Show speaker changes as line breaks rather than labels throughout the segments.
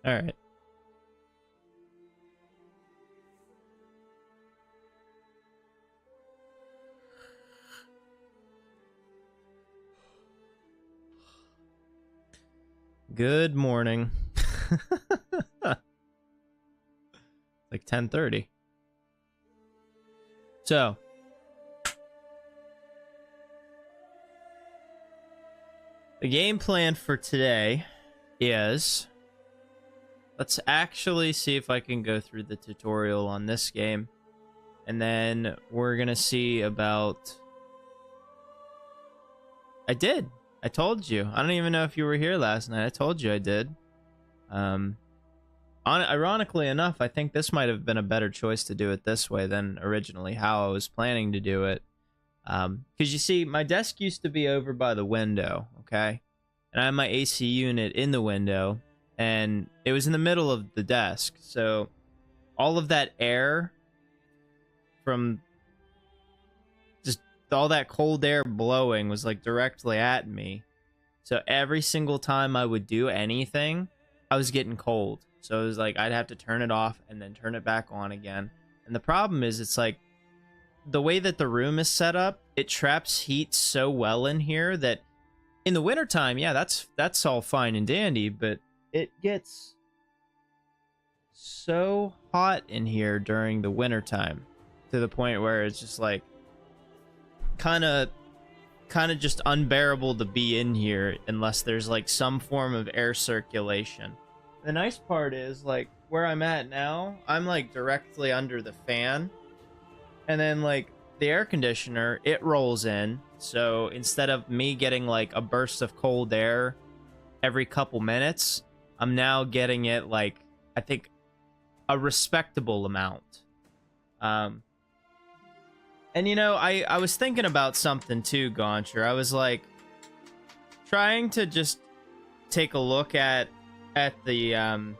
All right. Good morning. Like 10:30. So, the game plan for today is, let's actually see if I can go through the tutorial on this game, and then we're gonna see about... I told you. I don't even know if you were here last night. I told you I did. Ironically enough, I think this might have been a better choice to do it this way than originally how I was planning to do it. Because you see, my desk used to be over by the window, okay? And I had my AC unit in the window, and it was in the middle of the desk. So all of that air from just all that cold air blowing was like directly at me. So every single time I would do anything, I was getting cold. So it was like I'd have to turn it off and then turn it back on again. And the problem is, it's like the way that the room is set up, it traps heat so well in here that in the wintertime, yeah, that's all fine and dandy, but it gets so hot in here during the wintertime to the point where it's just like kind of just unbearable to be in here unless there's like some form of air circulation. The nice part is, like, where I'm at now, I'm like directly under the fan, and then like the air conditioner, it rolls in. So instead of me getting like a burst of cold air every couple minutes, I'm now getting it like, I think, a respectable amount. And you know, I was thinking about something too, Gauncher. I was like trying to just take a look at the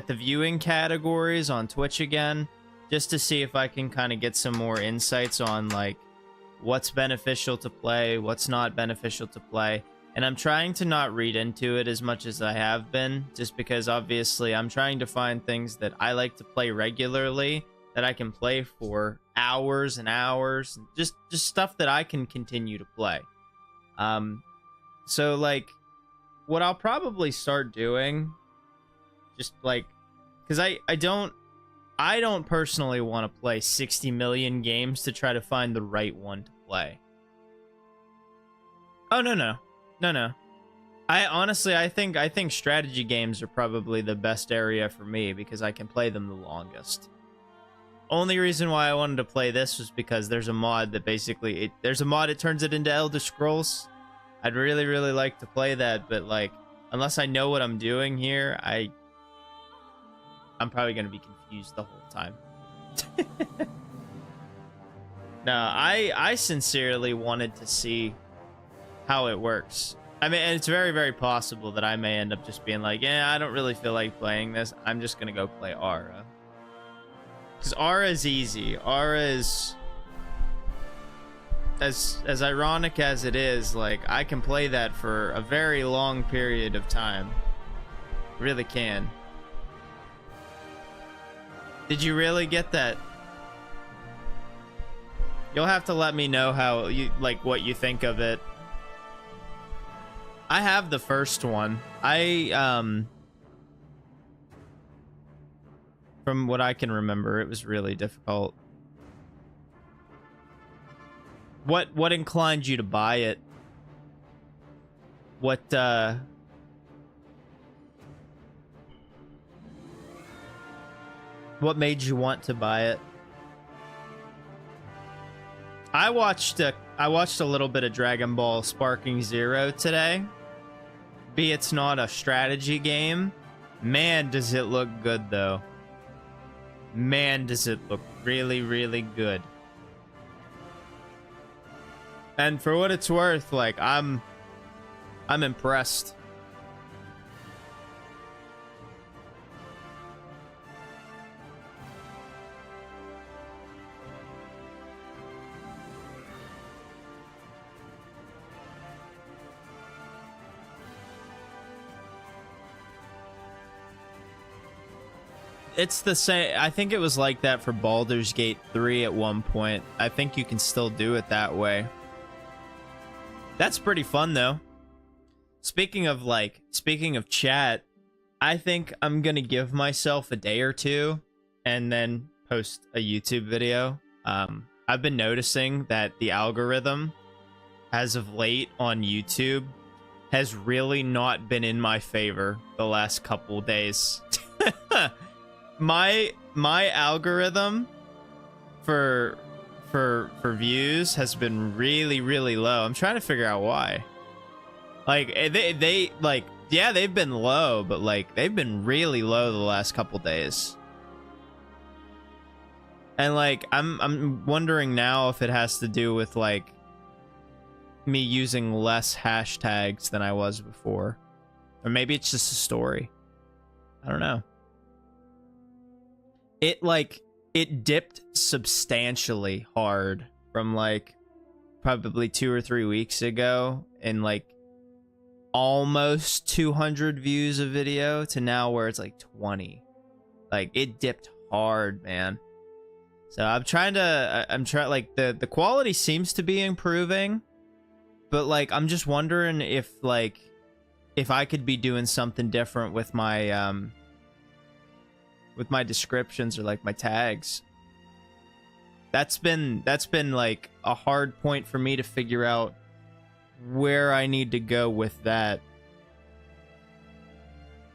viewing categories on Twitch again, just to see if I can kind of get some more insights on like what's beneficial to play, what's not beneficial to play. And I'm trying to not read into it as much as I have been, just because obviously I'm trying to find things that I like to play regularly, that I can play for hours and hours, just stuff that I can continue to play. So like what I'll probably start doing, just like, because I don't personally want to play 60 million games to try to find the right one to play. Oh, no. I honestly, I think strategy games are probably the best area for me because I can play them the longest. Only reason why I wanted to play this was because there's a mod that basically, there's a mod that turns it into Elder Scrolls. I'd really like to play that, but like, unless I know what I'm doing here, I'm probably going to be confused the whole time. No, I sincerely wanted to see how it works. I mean, and it's very possible that I may end up just being like, yeah, I don't really feel like playing this. I'm just going to go play Aura. Because Aura is easy. Aura is... As ironic as it is, like, I can play that for a very long period of time. Really can. Did you really get that? You'll have to let me know how you, like, what you think of it. I have the first one. From what I can remember, it was really difficult. What inclined you to buy it? What made you want to buy it? I watched a little bit of Dragon Ball Sparking Zero today. Be it's not a strategy game, man, does it look good though. Man, does it look really good. And for what it's worth, like, I'm impressed. It's the same. I think it was like that for Baldur's Gate 3 at one point. I think you can still do it that way. That's pretty fun though. Speaking of chat, I think I'm gonna give myself a day or two and then post a YouTube video. I've been noticing that the algorithm as of late on YouTube has really not been in my favor the last couple days. my algorithm for views has been really low. I'm trying to figure out why. Like they like, yeah, they've been low, but like they've been really low the last couple days. And like I'm wondering now if it has to do with like me using less hashtags than I was before, or maybe it's just a story. I don't know. It dipped substantially hard from like probably 2 or 3 weeks ago, and like almost 200 views a video to now where it's like 20. Like it dipped hard, man. So I'm trying like the quality seems to be improving, but like I'm just wondering if I could be doing something different with my descriptions or like my tags. That's been like a hard point for me to figure out where I need to go with that.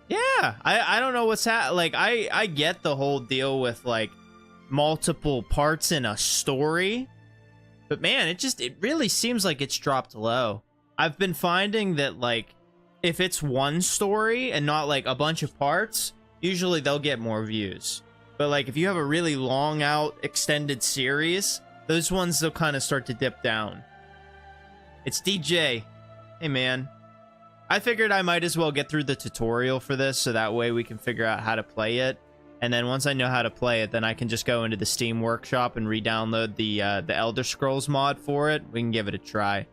Yeah, I don't know what's like I get the whole deal with like multiple parts in a story, but man, it really seems like it's dropped low. I've been finding that like if it's one story and not like a bunch of parts, usually they'll get more views. But like if you have a really long out extended series, those ones they'll kind of start to dip down. It's DJ. Hey man, I figured I might as well get through the tutorial for this so that way we can figure out how to play it. And then once I know how to play it, then I can just go into the Steam Workshop and re-download the Elder Scrolls mod for it. We can give it a try.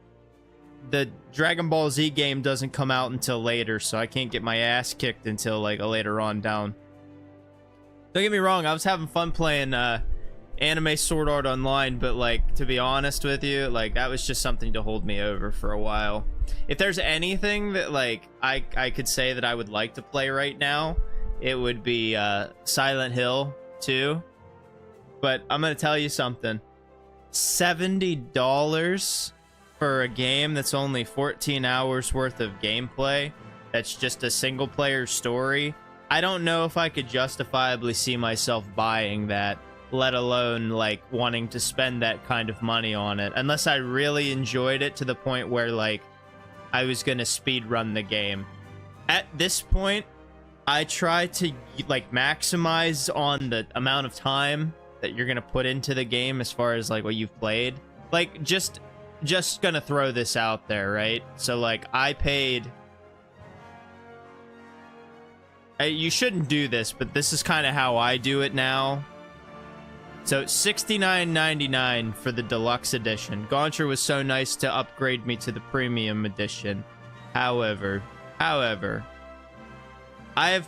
The Dragon Ball Z game doesn't come out until later, so I can't get my ass kicked until like a later on down. Don't get me wrong, I was having fun playing Anime Sword Art Online, but like to be honest with you, like that was just something to hold me over for a while. If there's anything that like I could say that I would like to play right now, it would be Silent Hill 2. But I'm gonna tell you something. $70 for a game that's only 14 hours worth of gameplay, that's just a single player story. I don't know if I could justifiably see myself buying that, let alone like wanting to spend that kind of money on it, unless I really enjoyed it to the point where like I was gonna speed run the game. At this point, I try to like maximize on the amount of time that you're gonna put into the game as far as like what you've played. Like just gonna throw this out there, right? So like I paid, you shouldn't do this, but this is kind of how I do it now. So $69.99 for the deluxe edition. Gauncher was so nice to upgrade me to the premium edition. However, I've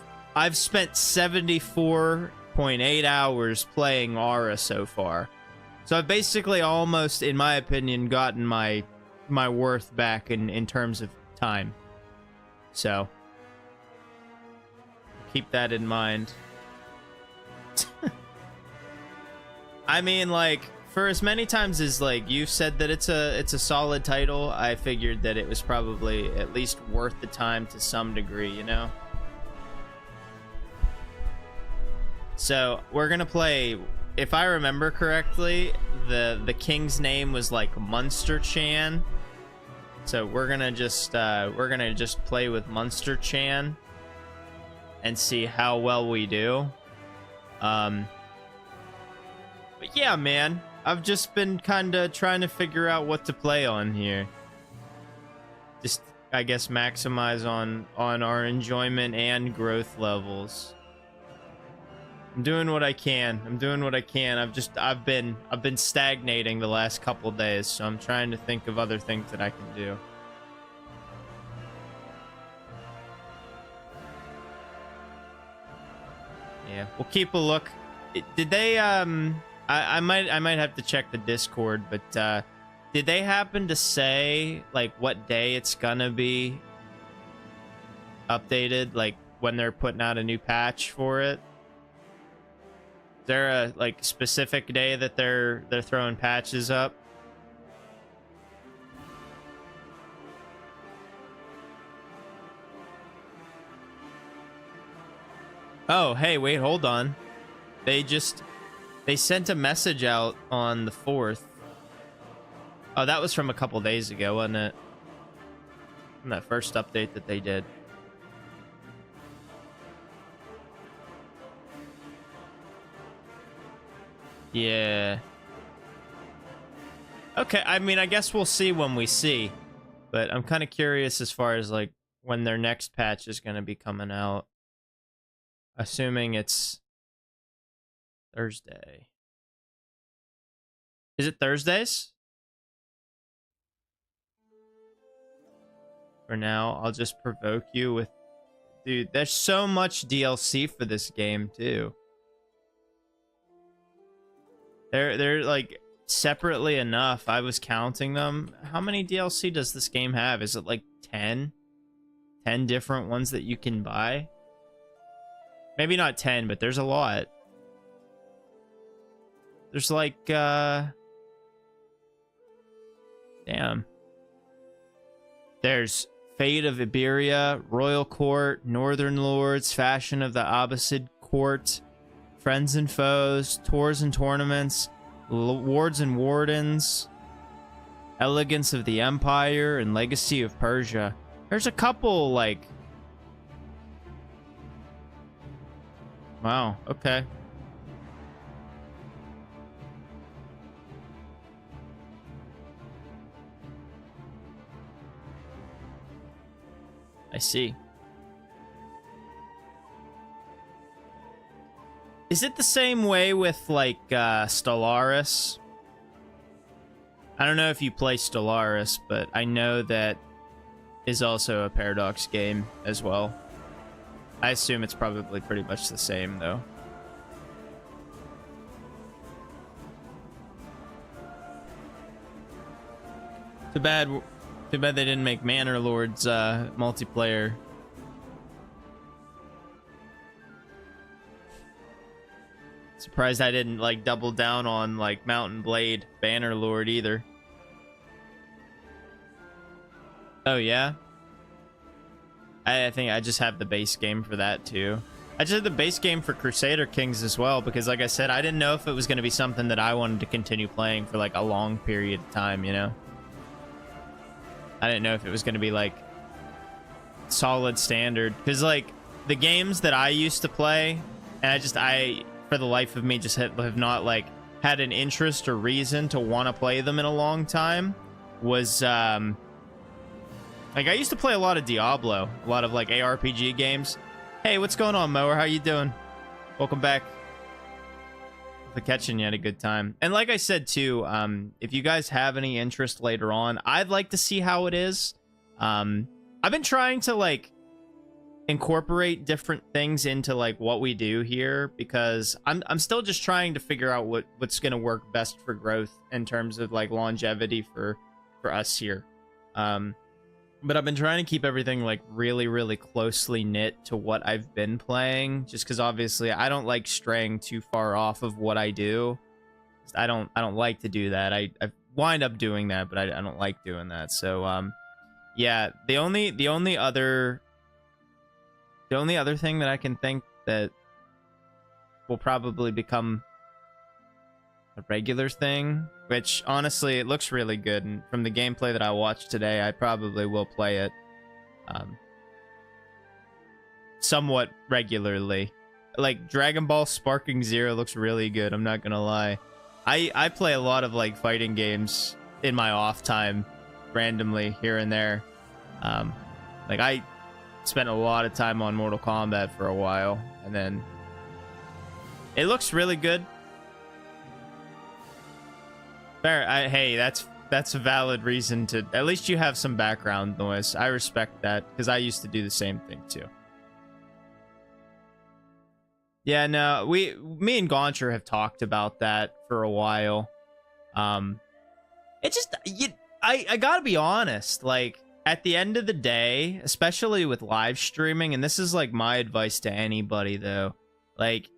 spent 74.8 hours playing Aura so far. So I've basically almost, in my opinion, gotten my worth back in terms of time. So keep that in mind. I mean, like, for as many times as like you've said that it's a solid title, I figured that it was probably at least worth the time to some degree, you know? So we're gonna play, if I remember correctly, the king's name was like Munster Chan. So we're gonna just play with Munster Chan and see how well we do. But yeah, man, I've just been kind of trying to figure out what to play on here. Just, I guess, maximize on our enjoyment and growth levels. I'm doing what I can. I've been stagnating the last couple days, so I'm trying to think of other things that I can do. Yeah, we'll keep a look. Did they I might have to check the Discord, but did they happen to say like what day it's gonna be updated, like when they're putting out a new patch for it? Is there a like specific day that they're throwing patches up? Oh, hey, wait, hold on. They sent a message out on the 4th. Oh, that was from a couple days ago, wasn't it? From that first update that they did. Yeah. Okay, I mean, I guess we'll see when we see. But I'm kind of curious as far as, like, when their next patch is going to be coming out. Assuming it's Thursday. Is it Thursdays? For now, I'll just provoke you with... Dude, there's so much DLC for this game, too. They're like, separately enough. I was counting them. How many DLC does this game have? Is it like 10? 10 different ones that you can buy? Maybe not 10, but there's a lot. There's like, damn. There's Fate of Iberia, Royal Court, Northern Lords, Fashion of the Abbasid Court, Friends and Foes, Tours and Tournaments, Wards and Wardens, Elegance of the Empire, and Legacy of Persia. There's a couple, like... Wow, okay. I see. Is it the same way with, like, Stellaris? I don't know if you play Stellaris, but I know that is also a Paradox game as well. I assume it's probably pretty much the same, though. Too bad they didn't make Manor Lords multiplayer. Surprised I didn't like double down on like Mountain Blade Banner Lord either. Oh yeah? I think I just have the base game for that too. I just had the base game for Crusader Kings as well because like I said, I didn't know if it was going to be something that I wanted to continue playing for like a long period of time, you know? I didn't know if it was going to be like solid standard because like the games that I used to play and I for the life of me just have not like had an interest or reason to want to play them in a long time was like I used to play a lot of Diablo, a lot of like ARPG games. Hey, what's going on, Mower? How you doing? Welcome back. For catching you at a good time. And like I said too, if you guys have any interest later on, I'd like to see how it is. I've been trying to like incorporate different things into like what we do here because I'm still just trying to figure out what's gonna work best for growth in terms of like longevity for us here. But I've been trying to keep everything like really, really closely knit to what I've been playing, just because obviously I don't like straying too far off of what I do. I don't like to do that. I wind up doing that, but I don't like doing that. So yeah, the only other thing that I can think that will probably become a regular thing, which honestly it looks really good, and from the gameplay that I watched today I probably will play it somewhat regularly. Like Dragon Ball Sparking Zero looks really good, I'm not gonna lie. I play a lot of like fighting games in my off time randomly here and there. Like I spent a lot of time on Mortal Kombat for a while, and then it looks really good. Fair. Hey, that's a valid reason to... At least you have some background noise. I respect that, because I used to do the same thing, too. Yeah, no, me and Gauncher have talked about that for a while. Um, it just, I gotta be honest, like, at the end of the day, especially with live streaming, and this is like my advice to anybody though, like,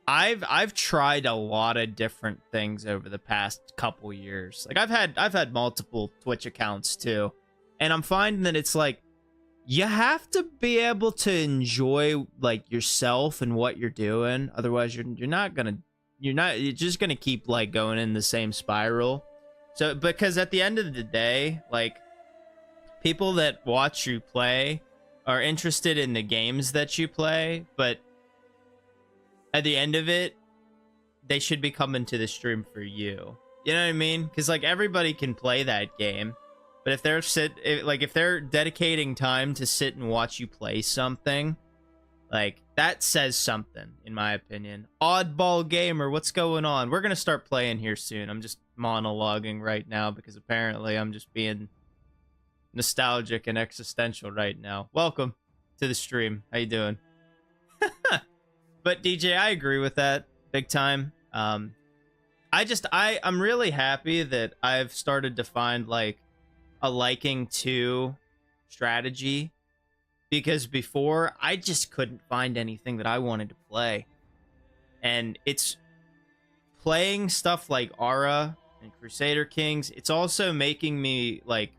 I've tried a lot of different things over the past couple years. Like I've had multiple Twitch accounts too. And I'm finding that it's like you have to be able to enjoy like yourself and what you're doing. Otherwise you're just gonna keep like going in the same spiral. So because at the end of the day, like people that watch you play are interested in the games that you play, but at the end of it, they should be coming to the stream for you. You know what I mean? Because like everybody can play that game, but if they're dedicating time to sit and watch you play something, like that says something, in my opinion. Oddball gamer, what's going on? We're gonna start playing here soon. I'm just monologuing right now because apparently I'm just being nostalgic and existential right now. Welcome to the stream. How you doing? But DJ, I agree with that big time. I'm really happy that I've started to find like a liking to strategy, because before I just couldn't find anything that I wanted to play. And it's playing stuff like Aura and Crusader Kings. It's also making me like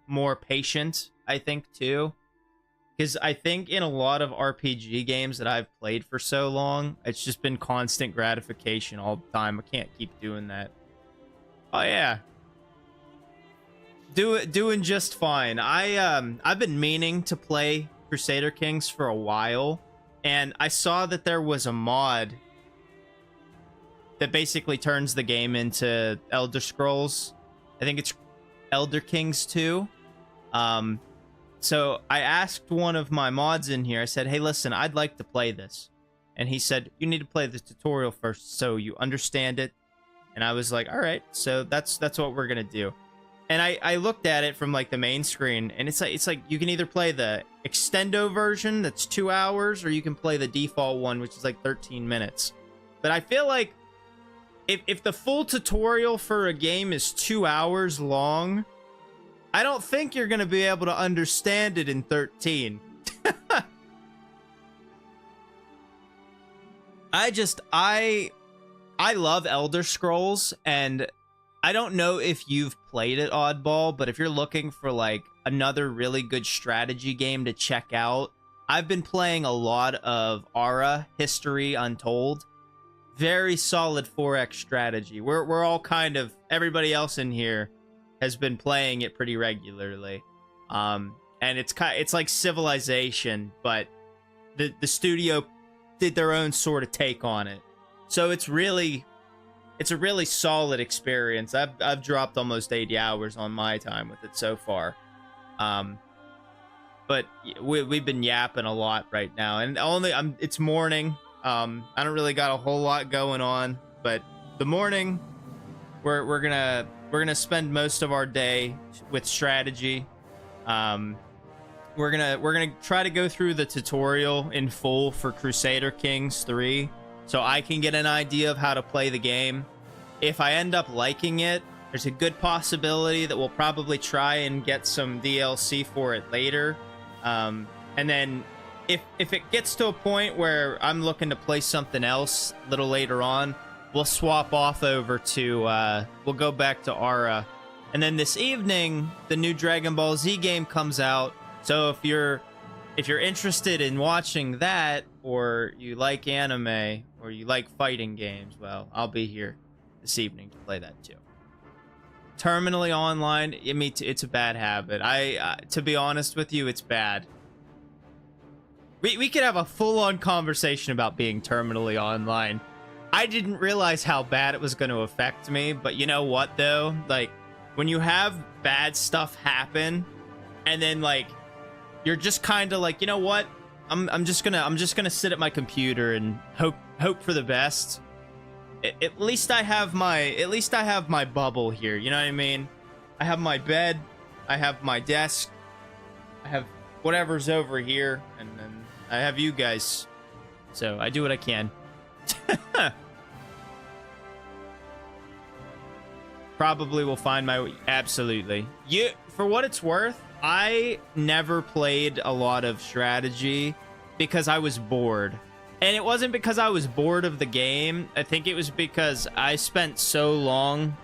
more patient, I think, too. Because I think in a lot of RPG games that I've played for so long, it's just been constant gratification all the time. I can't keep doing that. Oh yeah, doing just fine. I've been meaning to play Crusader Kings for a while, and I saw that there was a mod that basically turns the game into Elder Scrolls. I think it's Elder Kings 2. So I asked one of my mods in here, I said, hey, listen, I'd like to play this. And he said, you need to play the tutorial first so you understand it. And I was like, all right, so that's what we're going to do. And I looked at it from like the main screen, and it's like you can either play the extendo version that's 2 hours, or you can play the default one, which is like 13 minutes. But I feel like if the full tutorial for a game is 2 hours long, I don't think you're going to be able to understand it in 13. I love Elder Scrolls, and I don't know if you've played it, Oddball, but if you're looking for like another really good strategy game to check out, I've been playing a lot of Aura History Untold. Very solid 4X strategy. We're all kind of, everybody else in here has been playing it pretty regularly. And it's like Civilization, but the studio did their own sort of take on it. So it's a really solid experience. I've dropped almost 80 hours on my time with it so far. But we've been yapping a lot right now, and it's morning. I don't really got a whole lot going on, but the morning we're gonna spend most of our day with strategy. We're gonna try to go through the tutorial in full for Crusader Kings 3, so I can get an idea of how to play the game. If I end up liking it, there's a good possibility that we'll probably try and get some DLC for it later. And then if it gets to a point where I'm looking to play something else a little later on, we'll swap off over to, we'll go back to Aura. And then this evening, the new Dragon Ball Z game comes out. So if you're interested in watching that, or you like anime, or you like fighting games, well, I'll be here this evening to play that too. Terminally online, it's a bad habit. To be honest with you, it's bad. We could have a full-on conversation about being terminally online. I didn't realize how bad it was going to affect me, but you know what though? Like, when you have bad stuff happen, and then like you're just kind of like, you know what? I'm just gonna sit at my computer and hope for the best. At least I have my bubble here. You know what I mean? I have my bed, I have my desk, I have whatever's over here, and then I have you guys So I do what I can. Probably will find my way. Absolutely. For what it's worth, I never played a lot of strategy because I was bored. And it wasn't because I was bored of the game. I think it was because I spent so long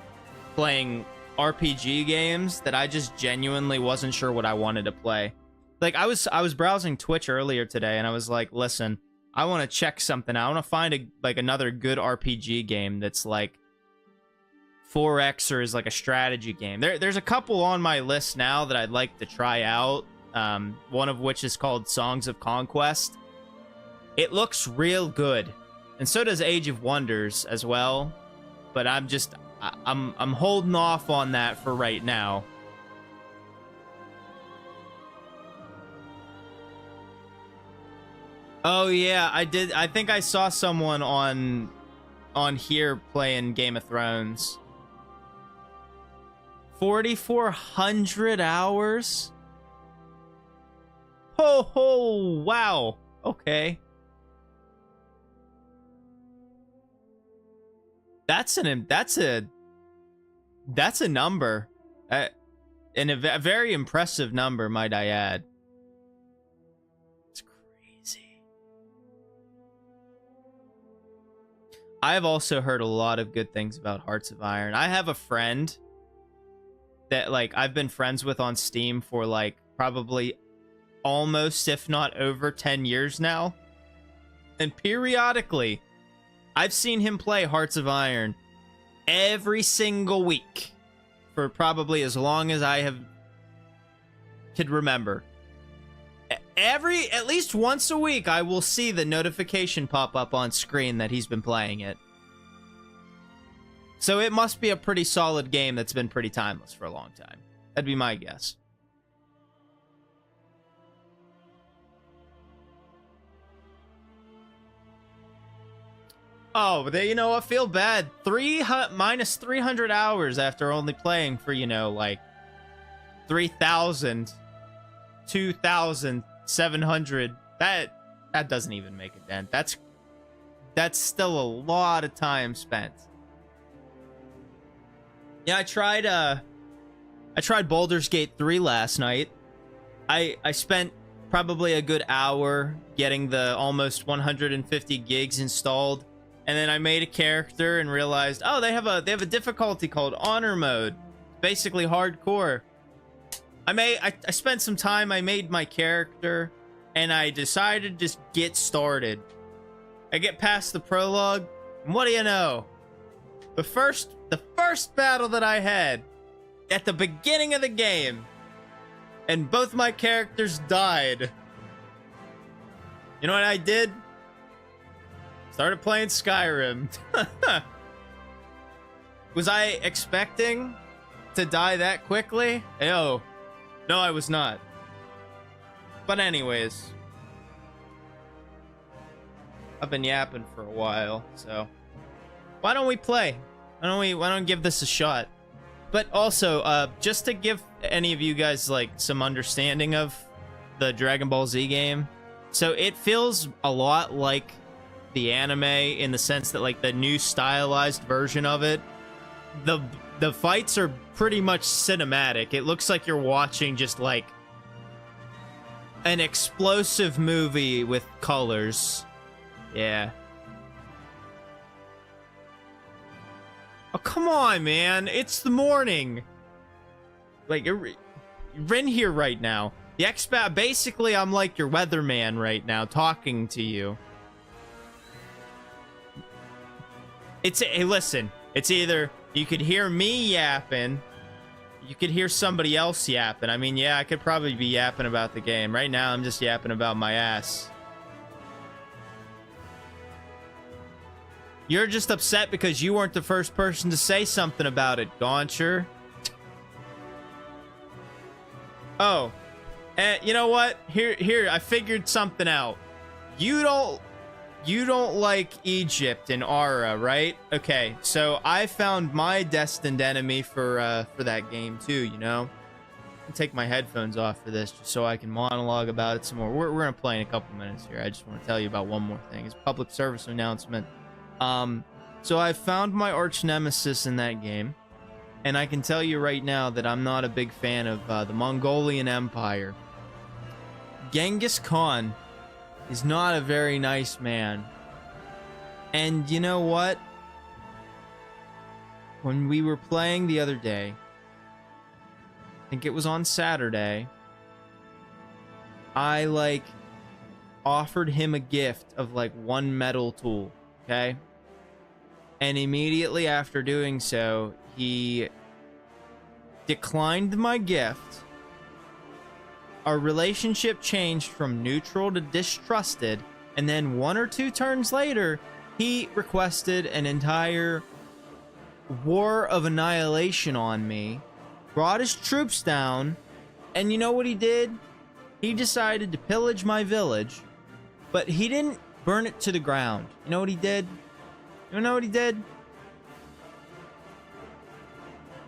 playing RPG games that I just genuinely wasn't sure what I wanted to play. Like I was browsing Twitch earlier today and I was like, listen, I want to check something out. I want to find another good RPG game that's like 4X or is like a strategy game. There's a couple on my list now that I'd like to try out. One of which is called Songs of Conquest. It looks real good, and so does Age of Wonders as well. But I'm holding off on that for right now. Oh yeah, I did. I think I saw someone on here playing Game of Thrones. 4,400 hours? Oh, wow. Okay. That's a number. And a very impressive number, might I add. It's crazy. I've also heard a lot of good things about Hearts of Iron. I have a friend that like I've been friends with on Steam for like probably almost, if not over 10 years now. And periodically, I've seen him play Hearts of Iron every single week for probably as long as I could remember. At least once a week, I will see the notification pop up on screen that he's been playing it. So it must be a pretty solid game that's been pretty timeless for a long time. That'd be my guess. Oh, but you know what? Feel bad. Minus 300 hours after only playing for, you know, like 3,000, 2,700. That doesn't even make a dent. That's still a lot of time spent. Yeah, I tried Baldur's Gate 3 last night. I spent probably a good hour getting the almost 150 gigs installed. And then I made a character and realized, oh, they have a difficulty called Honor Mode. Basically hardcore. I spent some time, I made my character, and I decided to just get started. I get past the prologue, and what do you know? The first battle that I had at the beginning of the game, and both my characters died. You know what I did? Started playing Skyrim. Was I expecting to die that quickly? No, I was not. But anyways, I've been yapping for a while, so why don't we play? Why don't give this a shot? But also, just to give any of you guys like some understanding of the Dragon Ball Z game, so it feels a lot like the anime in the sense that like the new stylized version of it, the fights are pretty much cinematic. It looks like you're watching just like an explosive movie with colors. Yeah. Oh, come on, man. It's the morning. Like, you're in here right now. The expat, basically, I'm like your weatherman right now, talking to you. Hey, listen, it's either you could hear me yapping, you could hear somebody else yapping. I mean, yeah, I could probably be yapping about the game. Right now, I'm just yapping about my ass. You're just upset because you weren't the first person to say something about it, Gauncher. Oh, and you know what? Here, I figured something out. You don't like Egypt and Aura, right? Okay, so I found my destined enemy for that game too, you know? take my headphones off for this just so I can monologue about it some more. We're gonna play in a couple minutes here. I just want to tell you about one more thing. It's a public service announcement. So I found my arch nemesis in that game, and I can tell you right now that I'm not a big fan of the Mongolian Empire. Genghis Khan is not a very nice man. And you know what? When we were playing the other day, I think it was on Saturday, I like offered him a gift of like one metal tool, okay? And immediately after doing so, he declined my gift. Our relationship changed from neutral to distrusted, and then 1 or 2 turns later, he requested an entire war of annihilation on me, brought his troops down, and you know what he did? He decided to pillage my village, but he didn't burn it to the ground. You know what he did? You know what he did?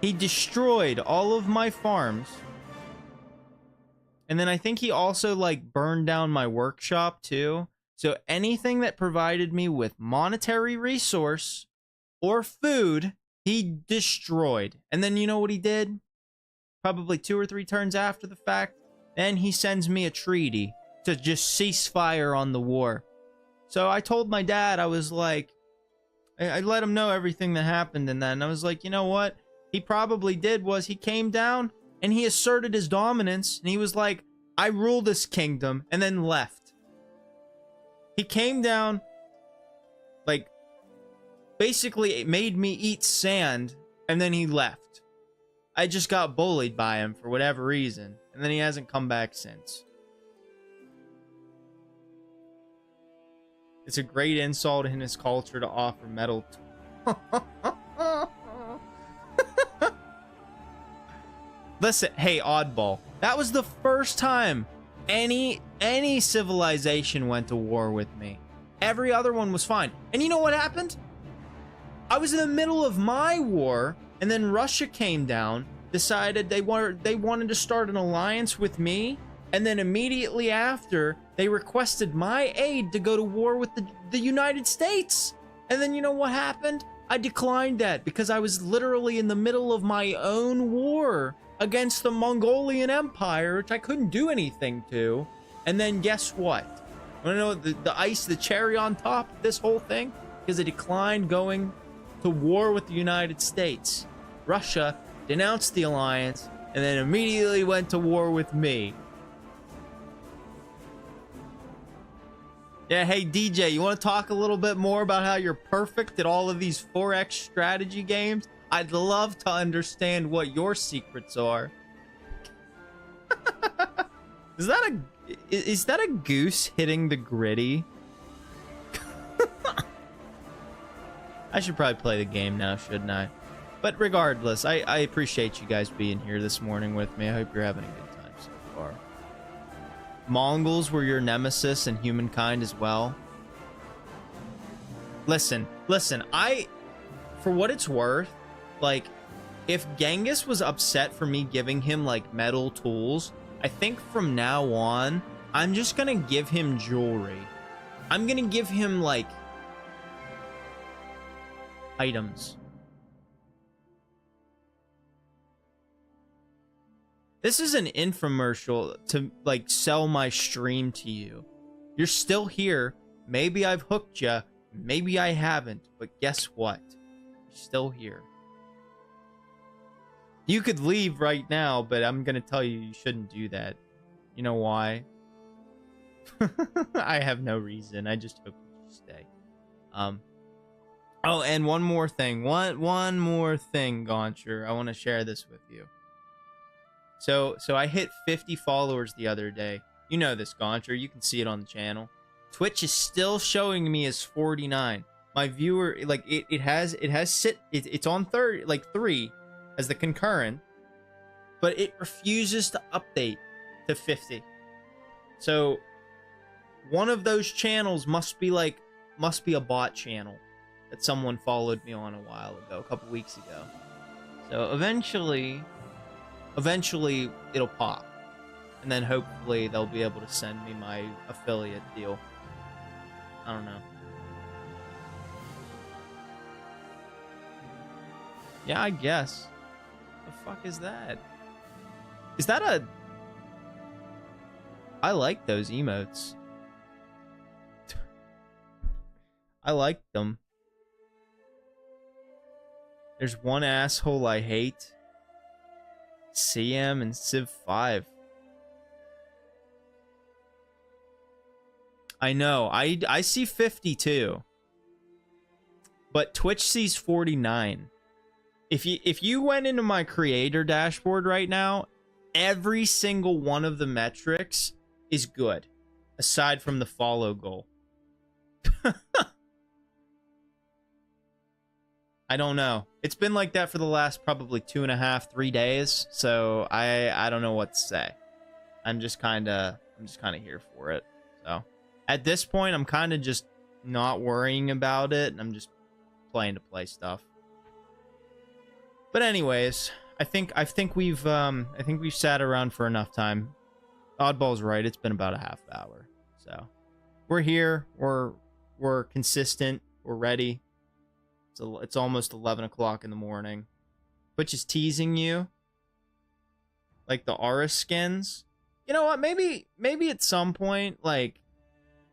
He destroyed all of my farms. And then I think he also like burned down my workshop too. So anything that provided me with monetary resource or food, he destroyed. And then you know what he did? Probably 2 or 3 turns after the fact, then he sends me a treaty to just cease fire on the war. So I told my dad, I was like, I let him know everything that happened, and then I was like, you know what he probably did was he came down and he asserted his dominance, and he was like, I rule this kingdom, and then left. He came down, like, basically it made me eat sand, and then he left. I just got bullied by him for whatever reason, and then he hasn't come back since. It's a great insult in his culture to offer metal. Listen, hey, oddball. That was the first time any civilization went to war with me. Every other one was fine. And you know what happened? I was in the middle of my war, and then Russia came down, decided they wanted to start an alliance with me, and then immediately after, they requested my aid to go to war with the United States. And then you know what happened? I declined that because I was literally in the middle of my own war against the Mongolian Empire, which I couldn't do anything to. And then guess what? You wanna know the cherry on top of this whole thing? Because I declined going to war with the United States. Russia denounced the alliance and then immediately went to war with me. Yeah, hey DJ, you want to talk a little bit more about how you're perfect at all of these 4X strategy games? I'd love to understand what your secrets are. Is that a goose hitting the gritty? I should probably play the game now, shouldn't I? But regardless, I appreciate you guys being here this morning with me. I hope you're having a good time so far. Mongols were your nemesis and humankind as well. Listen, for what it's worth, like, if Genghis was upset for me giving him, like, metal tools, I think from now on, I'm just gonna give him jewelry. I'm gonna give him, like, items. This is an infomercial to, like, sell my stream to you. You're still here. Maybe I've hooked you. Maybe I haven't. But guess what? You're still here. You could leave right now, but I'm gonna tell you you shouldn't do that. You know why? I have no reason. I just hope you stay. Oh, and one more thing. One more thing, Gauncher. I want to share this with you. So I hit 50 followers the other day. You know this, Gauncher. You can see it on the channel. Twitch is still showing me as 49. My viewer, like, it's on 3 as the concurrent, but it refuses to update to 50. So one of those channels must be a bot channel that someone followed me on a while ago, a couple weeks ago. So eventually eventually it'll pop. And then hopefully they'll be able to send me my affiliate deal. I don't know. Yeah, I guess. The fuck is that? Is that a... I like those emotes. I like them. There's one asshole I hate. CM and Civ 5. I know. I see 52. But Twitch sees 49. If you went into my creator dashboard right now, every single one of the metrics is good, aside from the follow goal. I don't know. It's been like that for the last probably 2.5, 3 days, so I don't know what to say. I'm just kind of here for it. So at this point, I'm kind of just not worrying about it, and I'm just playing to play stuff. But anyways, I think we've sat around for enough time. Oddball's right. It's been about a half hour. So we're here. We're consistent. We're ready. It's almost 11 o'clock in the morning. Which is teasing you. Like the Aura skins. You know what? Maybe at some point, like,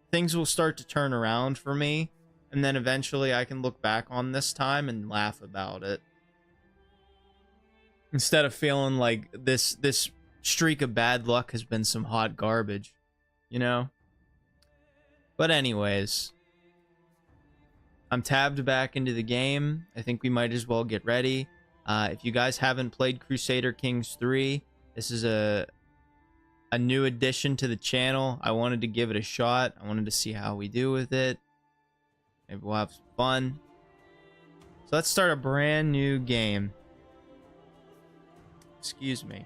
things will start to turn around for me. And then eventually I can look back on this time and laugh about it. Instead of feeling like this streak of bad luck has been some hot garbage, you know? But anyways, I'm tabbed back into the game. I think we might as well get ready. If you guys haven't played Crusader Kings 3, this is a new addition to the channel. I wanted to give it a shot. I wanted to see how we do with it. Maybe we'll have some fun. So let's start a brand new game. Excuse me.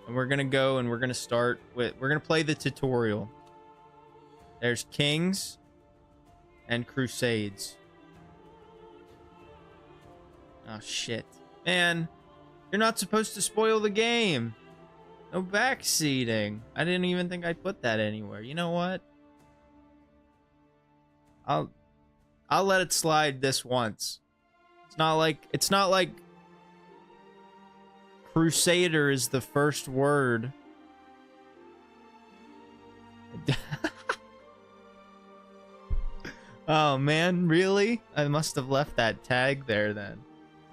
And we're gonna go and we're gonna start with, we're gonna play the tutorial. There's Kings and Crusades. Oh shit. Man, you're not supposed to spoil the game. No backseating. I didn't even think I put that anywhere. You know what? I'll let it slide this once. It's not like Crusader is the first word. Oh man, really? I must have left that tag there then.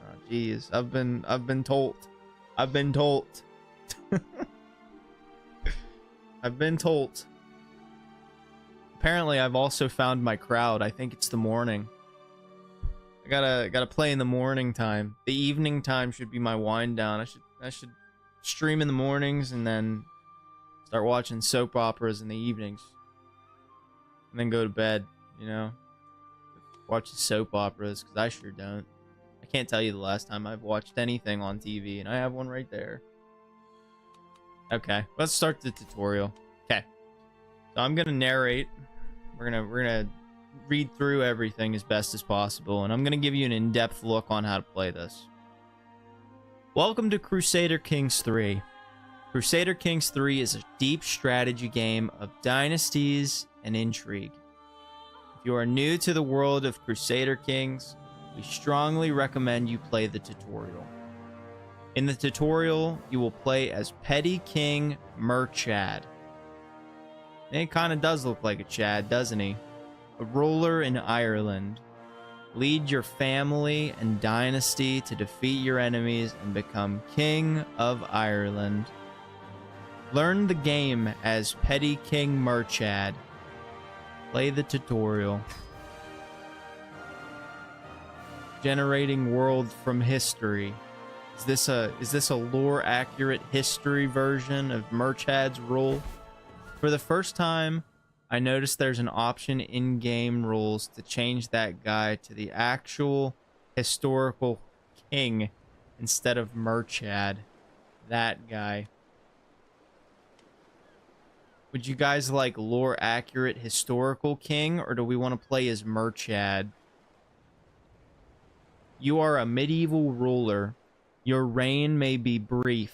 Oh jeez, I've been told. I've been told. I've been told. Apparently, I've also found my crowd. I think it's the morning. I gotta play in the morning time. The evening time should be my wind down. I should stream in the mornings and then start watching soap operas in the evenings. And then go to bed, you know? Watching soap operas, because I sure don't. I can't tell you the last time I've watched anything on TV, and I have one right there. Okay, let's start the tutorial. Okay. So I'm gonna narrate. We're gonna read through everything as best as possible, and I'm gonna give you an in-depth look on how to play this. Welcome to Crusader Kings 3. Crusader Kings 3 is a deep strategy game of dynasties and intrigue. If you are new to the world of Crusader Kings, we strongly recommend you play the tutorial. In the tutorial, you will play as Petty King Murchad. It kind of does look like a Chad, doesn't he? A ruler in Ireland. Lead your family and dynasty to defeat your enemies and become King of Ireland. Learn the game as Petty King Murchad. Play the tutorial. Generating world from history. Is this a lore accurate history version of Murchad's rule? For the first time, I noticed there's an option in game rules to change that guy to the actual historical king instead of Murchad. That guy. Would you guys like lore accurate historical king, or do we want to play as Murchad? You are a medieval ruler Your reign may be brief,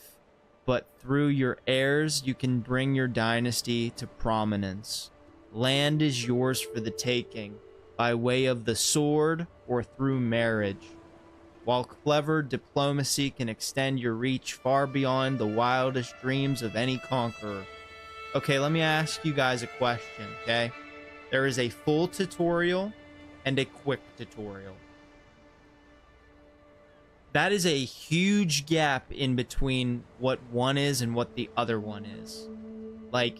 but through your heirs you can bring your dynasty to prominence. Land is yours for the taking, by way of the sword or through marriage. While clever diplomacy can extend your reach far beyond the wildest dreams of any conqueror. Okay, let me ask you guys a question, okay? There is a full tutorial and a quick tutorial. That is a huge gap in between what one is and what the other one is. Like,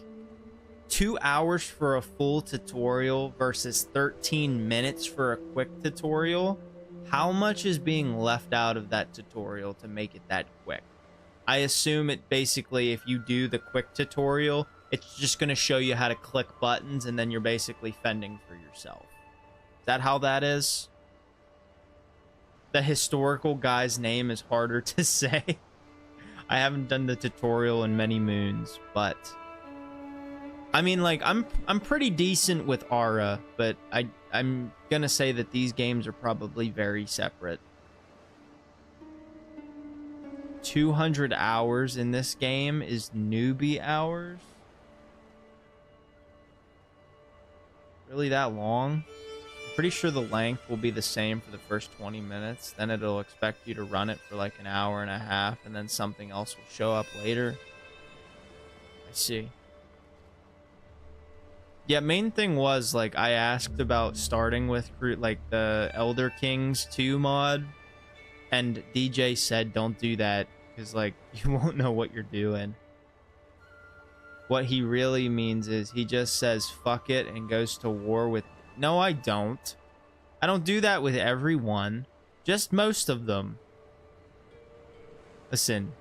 2 hours for a full tutorial versus 13 minutes for a quick tutorial. How much is being left out of that tutorial to make it that quick? I assume it basically, if you do the quick tutorial, it's just going to show you how to click buttons and then you're basically fending for yourself. Is that how that is? The historical guy's name is harder to say. I haven't done the tutorial in many moons, but I mean, like, I'm pretty decent with Aura, but I'm gonna say that these games are probably very separate. 200 hours in this game is newbie hours? Really that long? I'm pretty sure the length will be the same for the first 20 minutes. Then it'll expect you to run it for like an hour and a half, and then something else will show up later. I see. Yeah, main thing was, like, I asked about starting with, like, the Elder Kings 2 mod, and DJ said don't do that, because, like, you won't know what you're doing. What he really means is he just says fuck it and goes to war with... No, I don't. I don't do that with everyone. Just most of them. Listen,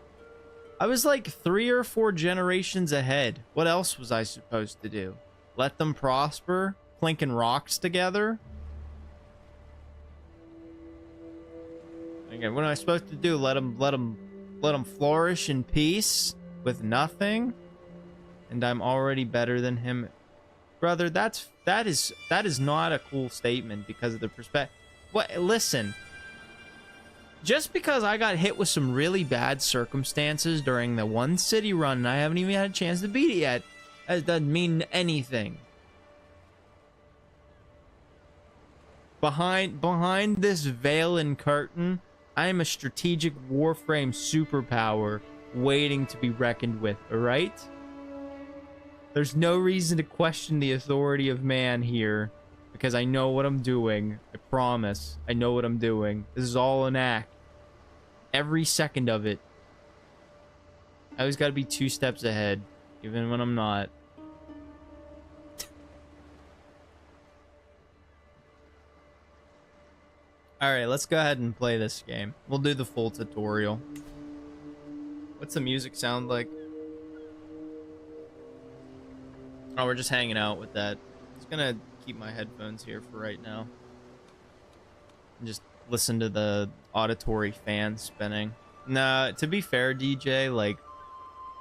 I was like 3 or 4 generations ahead. What else was I supposed to do? Let them prosper, clinking rocks together. Again, what am I supposed to do? Let them flourish in peace with nothing? And I'm already better than him, brother. That is not a cool statement because of the perspective. What? Listen. Just because I got hit with some really bad circumstances during the one city run, and I haven't even had a chance to beat it yet. That doesn't mean anything. Behind this veil and curtain, I am a strategic warframe superpower waiting to be reckoned with, alright? There's no reason to question the authority of man here, because I know what I'm doing. I promise. I know what I'm doing. This is all an act. Every second of it. I always gotta be 2 steps ahead, even when I'm not. Alright, let's go ahead and play this game. We'll do the full tutorial. What's the music sound like? Oh, we're just hanging out with that. I'm just gonna keep my headphones here for right now. And just listen to the auditory fan spinning. Nah, to be fair, DJ, like,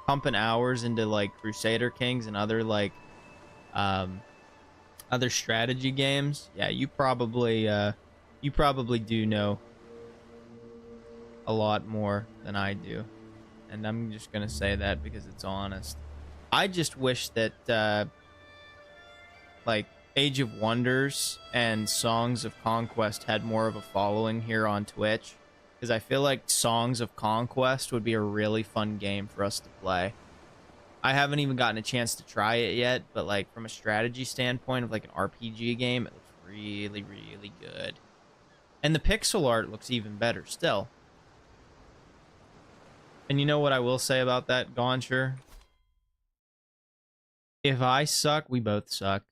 pumping hours into, like, Crusader Kings and other, like, other strategy games, yeah, you probably do know a lot more than I do. And I'm just gonna say that because it's honest. I just wish that, like, Age of Wonders and Songs of Conquest had more of a following here on Twitch. Because I feel like Songs of Conquest would be a really fun game for us to play. I haven't even gotten a chance to try it yet, but, like, from a strategy standpoint of, like, an RPG game, it looks really, really good. And the pixel art looks even better still. And you know what I will say about that, Gauncher? If I suck, we both suck.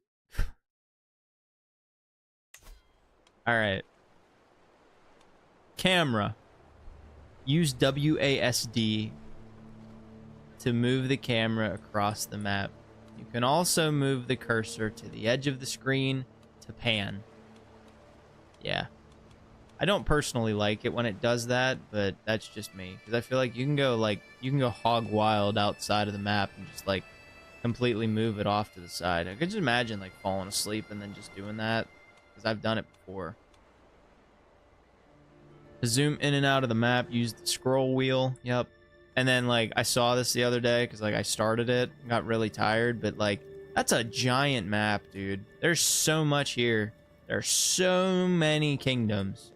Alright. Camera. Use WASD to move the camera across the map. You can also move the cursor to the edge of the screen to pan. Yeah. I don't personally like it when it does that, but that's just me. Because I feel like you can go hog wild outside of the map and just, like, completely move it off to the side. I could just imagine, like, falling asleep and then just doing that, because I've done it before. To zoom in and out of the map, use the scroll wheel. Yep. And then, like, I saw this the other day because, like, I started it, got really tired, but, like, that's a giant map, dude. There's so much here. There's so many kingdoms.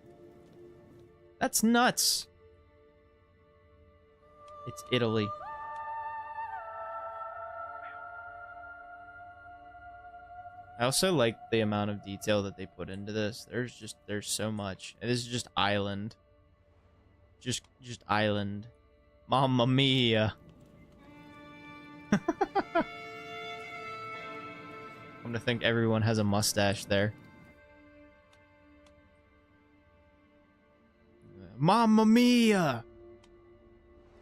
That's nuts. It's Italy. I also like the amount of detail that they put into this. There's so much. And this is just island. Just island. Mamma mia. I'm gonna think everyone has a mustache there. Mamma mia!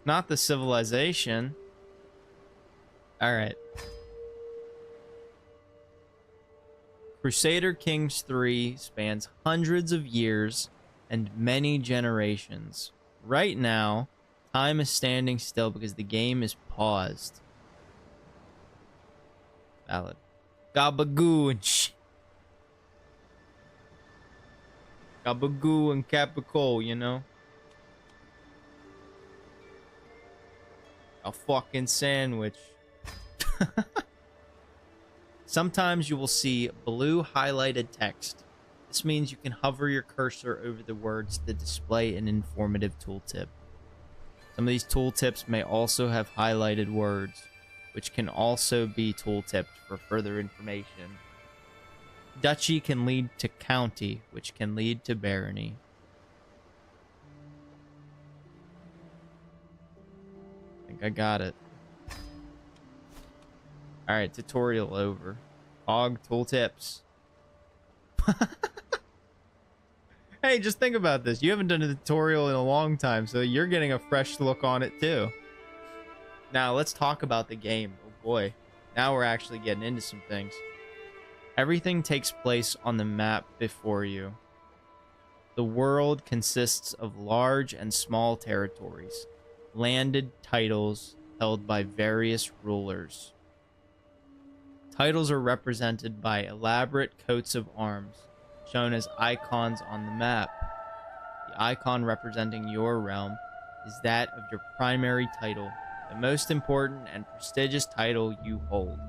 Not the civilization. Alright. Crusader Kings 3 spans hundreds of years and many generations. Right now, time is standing still because the game is paused. Valid. Gabagoo and Gabagoo and Capico, you know? A fucking sandwich. Sometimes you will see blue highlighted text. This means you can hover your cursor over the words to display an informative tooltip. Some of these tooltips may also have highlighted words, which can also be tooltipped for further information. Duchy can lead to county, which can lead to barony. I think I got it. Alright, tutorial over. Hog tooltips. Hey, just think about this. You haven't done a tutorial in a long time, so you're getting a fresh look on it too. Now, let's talk about the game. Oh boy. Now we're actually getting into some things. Everything takes place on the map before you. The world consists of large and small territories, landed titles held by various rulers. Titles are represented by elaborate coats of arms, shown as icons on the map. The icon representing your realm is that of your primary title, the most important and prestigious title you hold.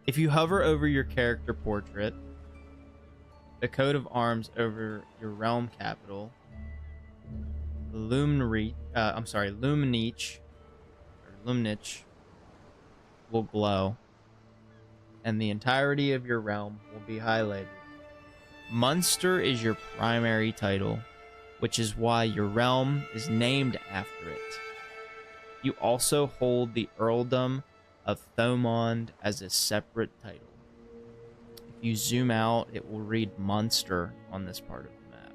If you hover over your character portrait, the coat of arms over your realm capital, Lumnich will glow, and the entirety of your realm will be highlighted. Munster is your primary title, which is why your realm is named after it. You also hold the earldom of Thomond as a separate title. If you zoom out, it will read Munster on this part of the map.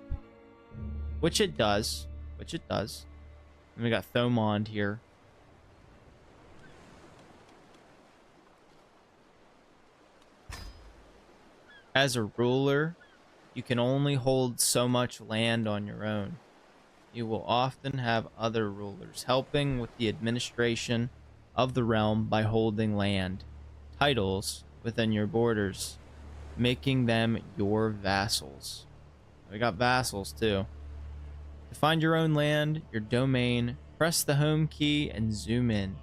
Which it does. And we got Thomond here. As a ruler, you can only hold so much land on your own. You will often have other rulers helping with the administration of the realm by holding land, titles within your borders, making them your vassals. We got vassals too. To find your own land, your domain, press the home key and zoom in.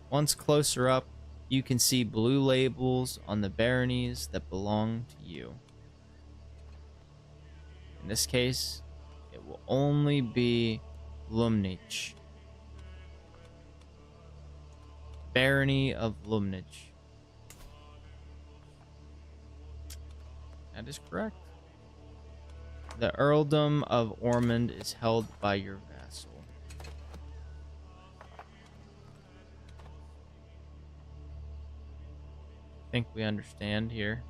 Once closer up, you can see blue labels on the baronies that belong to you. In this case, it will only be Lumnich. Barony of Lumnich. That is correct. The earldom of Ormond is held by your vassal. I think we understand here.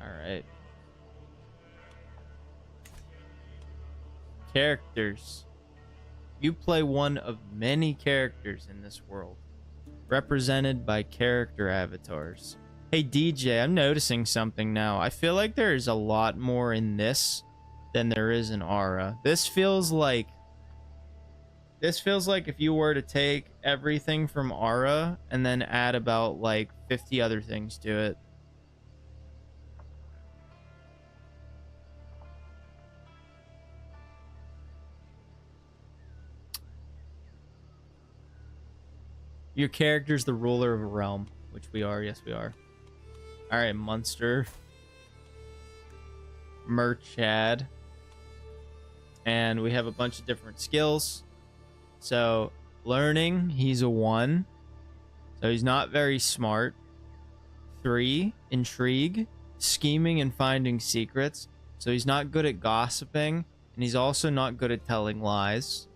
Alright. Characters. You play one of many characters in this world, represented by character avatars. Hey DJ, I'm noticing something now. I feel like there's a lot more in this than there is in Aura. This feels like This feels like if you were to take everything from Aura and then add about like 50 other things to it. Your character's the ruler of a realm, which we are. Yes, we are. All right, Munster. Merchad. And we have a bunch of different skills. So, learning, he's a 1. So he's not very smart. 3, intrigue, scheming and finding secrets. So he's not good at gossiping, and he's also not good at telling lies.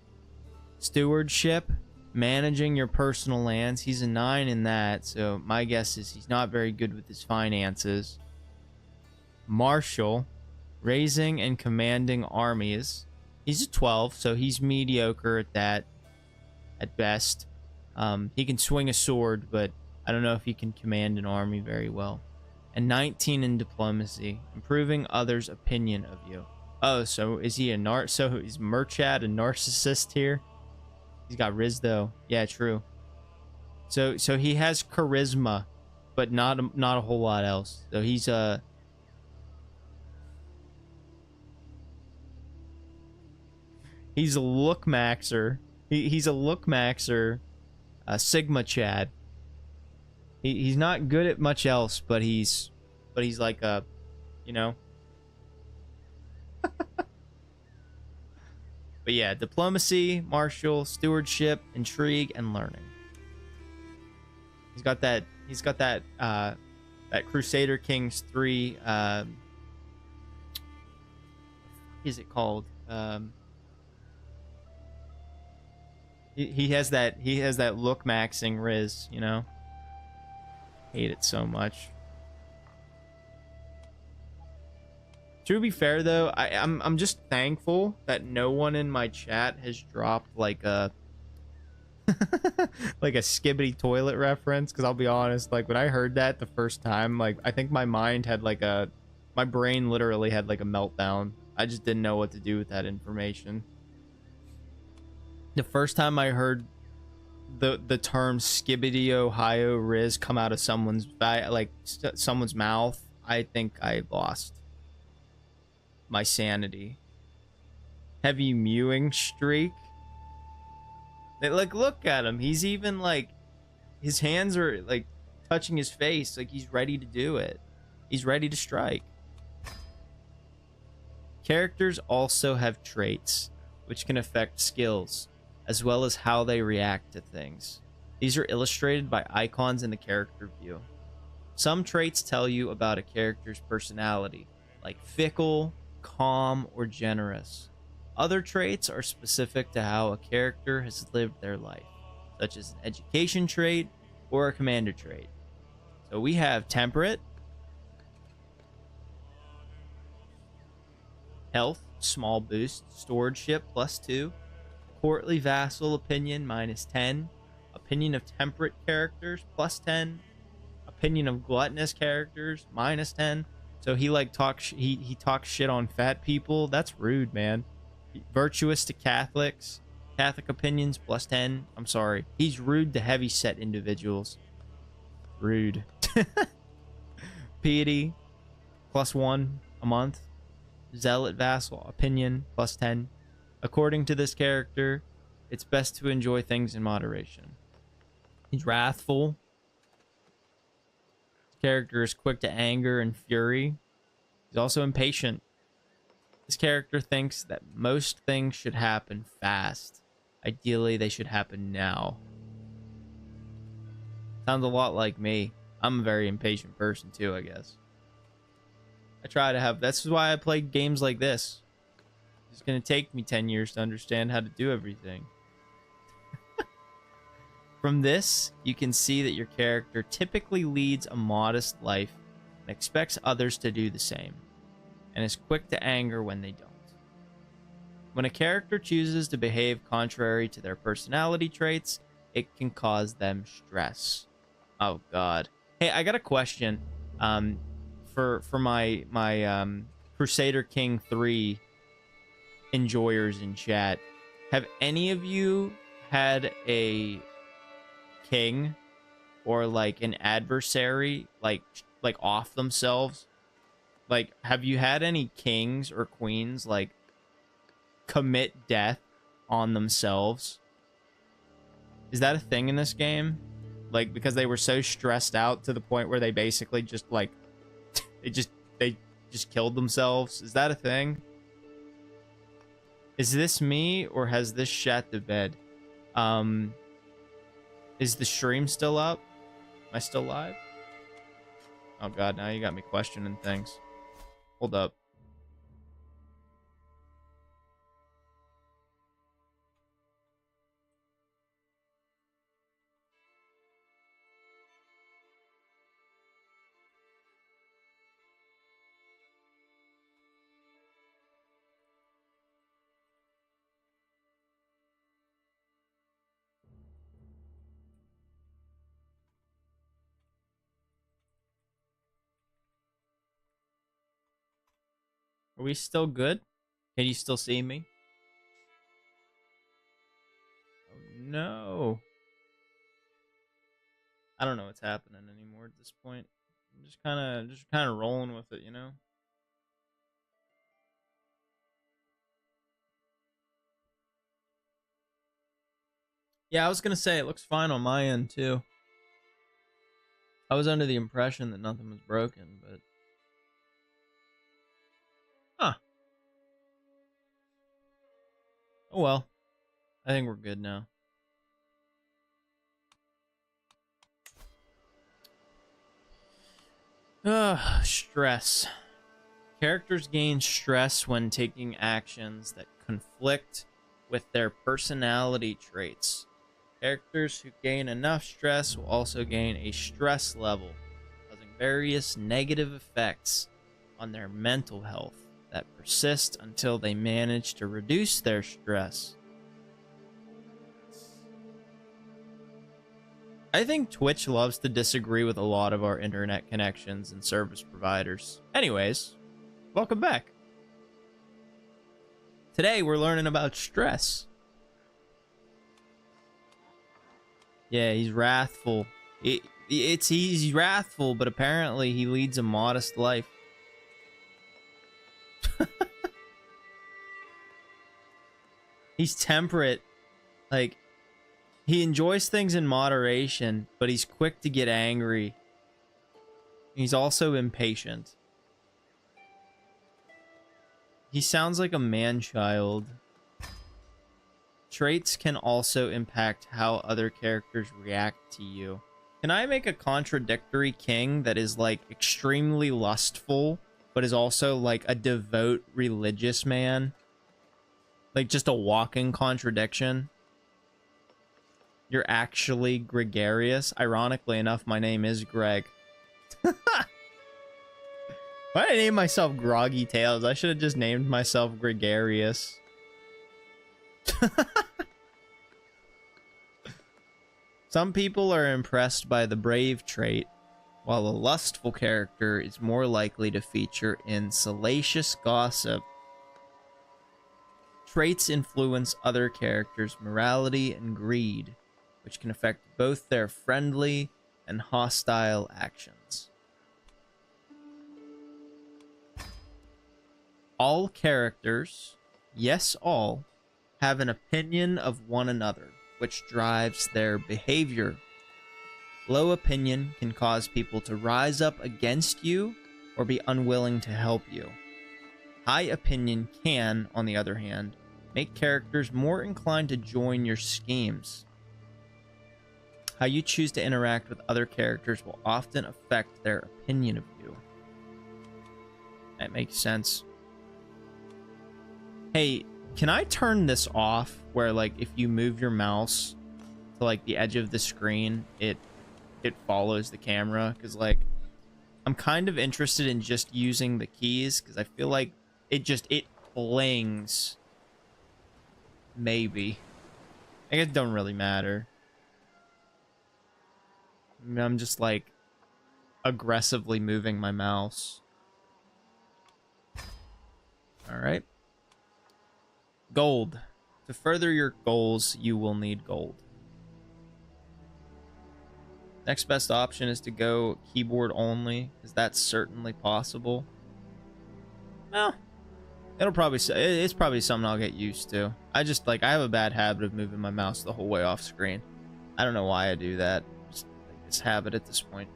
Stewardship, managing your personal lands. He's a 9 in that, so my guess is he's not very good with his finances. Martial, raising and commanding armies. He's a 12, so he's mediocre at that at best. He can swing a sword, but I don't know if he can command an army very well. And 19 in diplomacy, improving others' opinion of you. Oh, so is he a so is Merchad a narcissist here? He's got Riz though. Yeah, true. So he has charisma, but not a whole lot else. So he's a look maxer. He's a look maxer, Sigma Chad. He's not good at much else, but he's like a, you know. But yeah, diplomacy, martial, stewardship, intrigue, and learning. He's got that that Crusader Kings 3 what is it called? He has that look maxing Riz, you know. Hate it so much. To be fair though, I'm just thankful that no one in my chat has dropped like a like a skibbity toilet reference, because I'll be honest, like when I heard that the first time, like I think my mind had like my brain literally had like a meltdown. I just didn't know what to do with that information. The first time I heard the term Skibbity Ohio Riz come out of someone's someone's mouth, I think I lost my sanity. Heavy mewing streak. Like, look at him. He's even like, his hands are like touching his face, like he's ready to do it. He's ready to strike. Characters also have traits which can affect skills, as well as how they react to things. These are illustrated by icons in the character view. Some traits tell you about a character's personality, like fickle, calm, or generous. Other traits are specific to how a character has lived their life, such as an education trait or a commander trait. So we have temperate, health, small boost, stewardship +2, courtly vassal opinion -10, opinion of temperate characters +10, opinion of gluttonous characters -10. So he like talks he talks shit on fat people. That's rude, man. Virtuous to Catholics, Catholic opinions +10. I'm sorry, he's rude to heavy set individuals. Rude. Piety +1 a month. Zealot vassal opinion +10. According to this character, it's best to enjoy things in moderation. He's wrathful. This character is quick to anger and fury. He's also impatient. This character thinks that most things should happen fast. Ideally, they should happen now. Sounds a lot like me. I'm a very impatient person too, I guess. I try to have... That's why I play games like this. It's going to take me 10 years to understand how to do everything. From this, you can see that your character typically leads a modest life and expects others to do the same, and is quick to anger when they don't. When a character chooses to behave contrary to their personality traits, it can cause them stress. Oh god. Hey, I got a question. For my Crusader King 3 enjoyers in chat. Have any of you had a king or like an adversary like off themselves? Like, have you had any kings or queens like commit death on themselves? Is that a thing in this game? Like, because they were so stressed out to the point where they basically just like they just killed themselves. Is that a thing? Is this me or has this shat the bed? Is the stream still up? Am I still live? Oh god, now you got me questioning things. Hold up. Are we still good? Can you still see me? Oh no. I don't know what's happening anymore at this point. I'm just kind of rolling with it, you know? Yeah, I was gonna say it looks fine on my end too. I was under the impression that nothing was broken, but huh. Oh well. I think we're good now. Stress. Characters gain stress when taking actions that conflict with their personality traits. Characters who gain enough stress will also gain a stress level, causing various negative effects on their mental health that persist until they manage to reduce their stress. I think Twitch loves to disagree with a lot of our internet connections and service providers. Anyways, welcome back. Today we're learning about stress. Yeah, he's wrathful. He's wrathful, but apparently he leads a modest life. He's temperate. Like, he enjoys things in moderation, but he's quick to get angry. He's also impatient. He sounds like a man-child. Traits can also impact how other characters react to you. Can I make a contradictory king that is like extremely lustful, but is also like a devout religious man? Like just a walking contradiction. You're actually gregarious. Ironically enough, my name is Greg. Why did I name myself Groggy Tales? I should have just named myself Gregarious. Some people are impressed by the brave trait, while a lustful character is more likely to feature in salacious gossip. Traits influence other characters' morality and greed, which can affect both their friendly and hostile actions. All characters, yes all, have an opinion of one another, which drives their behavior. Low opinion can cause people to rise up against you or be unwilling to help you. High opinion can, on the other hand, make characters more inclined to join your schemes. How you choose to interact with other characters will often affect their opinion of you. That makes sense. Hey, can I turn this off where, like, if you move your mouse to, like, the edge of the screen, it follows the camera? Because, like, I'm kind of interested in just using the keys, because I feel like it flings. Maybe. I guess it don't really matter. I mean, I'm just, like, aggressively moving my mouse. Alright. Gold. To further your goals, you will need gold. Next best option is to go keyboard only, because that's certainly possible. Well, it's probably something I'll get used to. I have a bad habit of moving my mouse the whole way off screen. I don't know why I do that. Just it's habit at this point.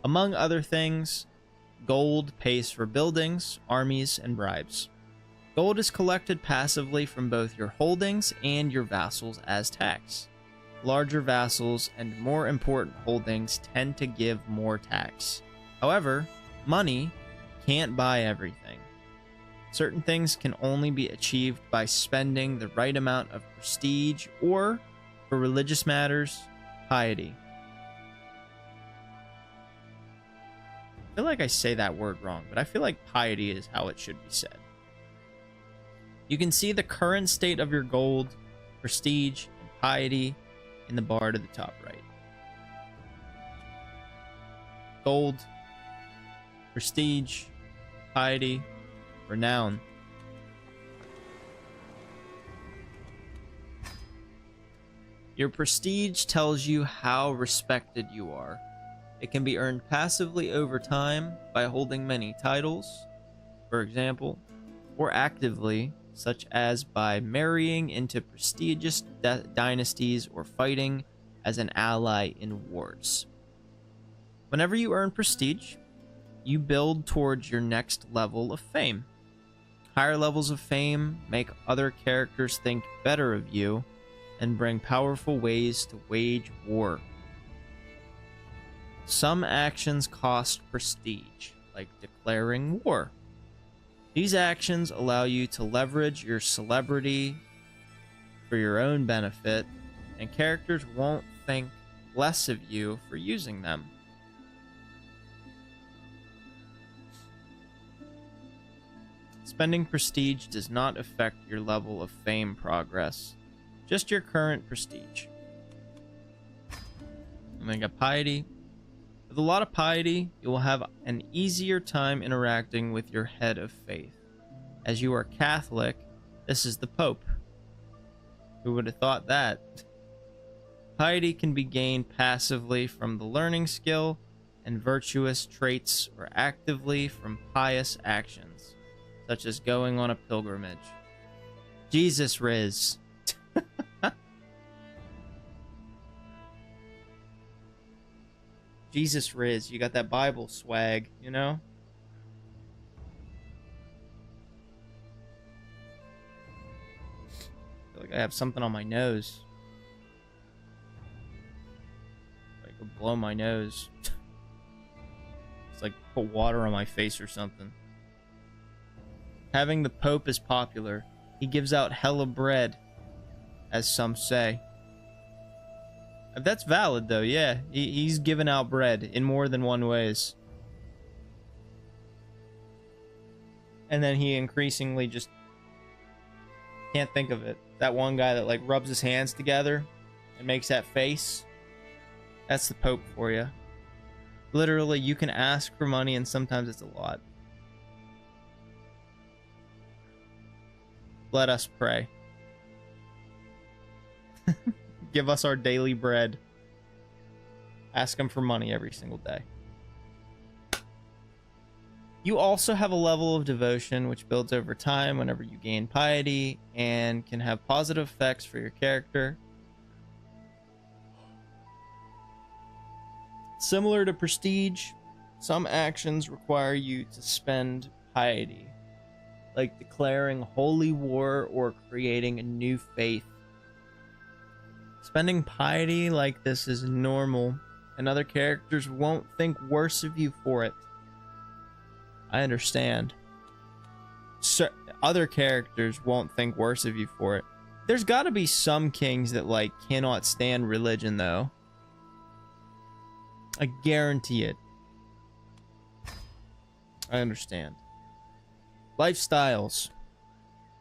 Among other things, gold pays for buildings, armies, and bribes. Gold is collected passively from both your holdings and your vassals as tax. Larger vassals and more important holdings tend to give more tax. However, money can't buy everything. Certain things can only be achieved by spending the right amount of prestige or, for religious matters, piety. I feel like I say that word wrong, but I feel like piety is how it should be said. You can see the current state of your gold, prestige, and piety in the bar to the top right. Gold, prestige, piety, renown. Your prestige tells you how respected you are. It can be earned passively over time by holding many titles, for example, or actively, such as by marrying into prestigious dynasties or fighting as an ally in wars. Whenever you earn prestige, you build towards your next level of fame. Higher levels of fame make other characters think better of you and bring powerful ways to wage war. Some actions cost prestige, like declaring war. These actions allow you to leverage your celebrity for your own benefit, and characters won't think less of you for using them. Spending prestige does not affect your level of fame progress, just your current prestige. And then got piety. With a lot of piety, you will have an easier time interacting with your head of faith. As you are Catholic, this is the Pope. Who would have thought that? Piety can be gained passively from the learning skill and virtuous traits, or actively from pious actions, such as going on a pilgrimage. Jesus Riz. Jesus Riz, you got that Bible swag, you know? I feel like I have something on my nose. I could blow my nose. It's like put water on my face or something. Having the Pope is popular. He gives out hella bread, as some say. That's valid, though, yeah. He's given out bread in more than one ways. And then he increasingly just can't think of it. That one guy that, like, rubs his hands together and makes that face. That's the Pope for you. Literally, you can ask for money, and sometimes it's a lot. Let us pray. Give us our daily bread. Ask him for money every single day. You also have a level of devotion which builds over time whenever you gain piety and can have positive effects for your character. Similar to prestige, some actions require you to spend piety, like declaring holy war or creating a new faith. Spending piety like this is normal, and other characters won't think worse of you for it. I understand. Other characters won't think worse of you for it. There's got to be some kings that, like, cannot stand religion, though. I guarantee it. I understand. Lifestyles.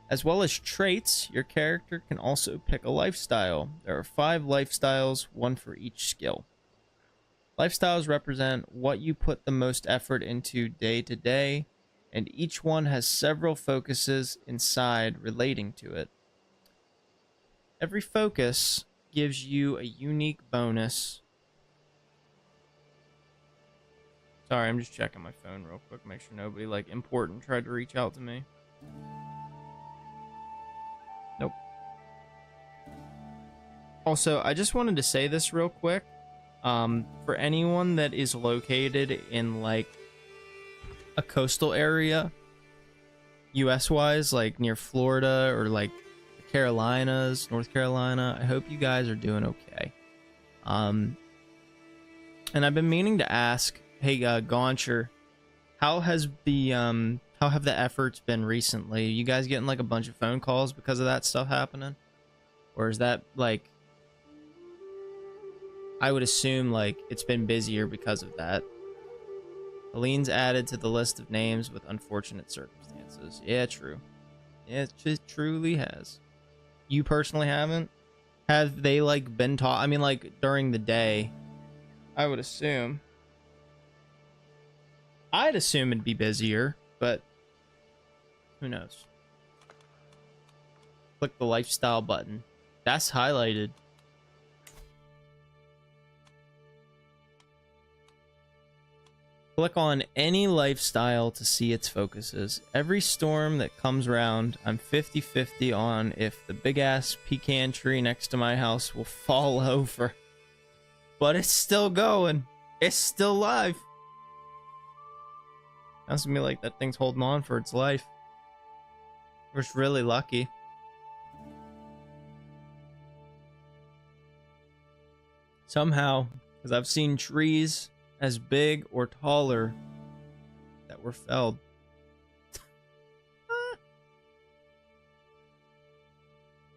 As well as traits, your character can also pick a lifestyle. There are 5 lifestyles, one for each skill. Lifestyles represent what you put the most effort into day to day, and each one has several focuses inside relating to it. Every focus gives you a unique bonus. Sorry, I'm just checking my phone real quick, make sure nobody like important tried to reach out to me. Nope. Also, I just wanted to say this real quick. For anyone that is located in like a coastal area, US wise, like near Florida or like the Carolinas, North Carolina, I hope you guys are doing okay. And I've been meaning to ask, hey, Gauncher, how have the efforts been recently? You guys getting like a bunch of phone calls because of that stuff happening? Or is that like, I would assume like it's been busier because of that. Aline's added to the list of names with unfortunate circumstances. Yeah, true. Yeah, it truly has. You personally haven't? Have they like been taught? I mean, like during the day, I would assume. I'd assume it'd be busier, but who knows? Click the lifestyle button. That's highlighted. Click on any lifestyle to see its focuses. Every storm that comes around, I'm 50-50 on if the big ass pecan tree next to my house will fall over. But it's still going. It's still live. Sounds to me like that thing's holding on for its life. We're just really lucky. Somehow, because I've seen trees as big or taller that were felled.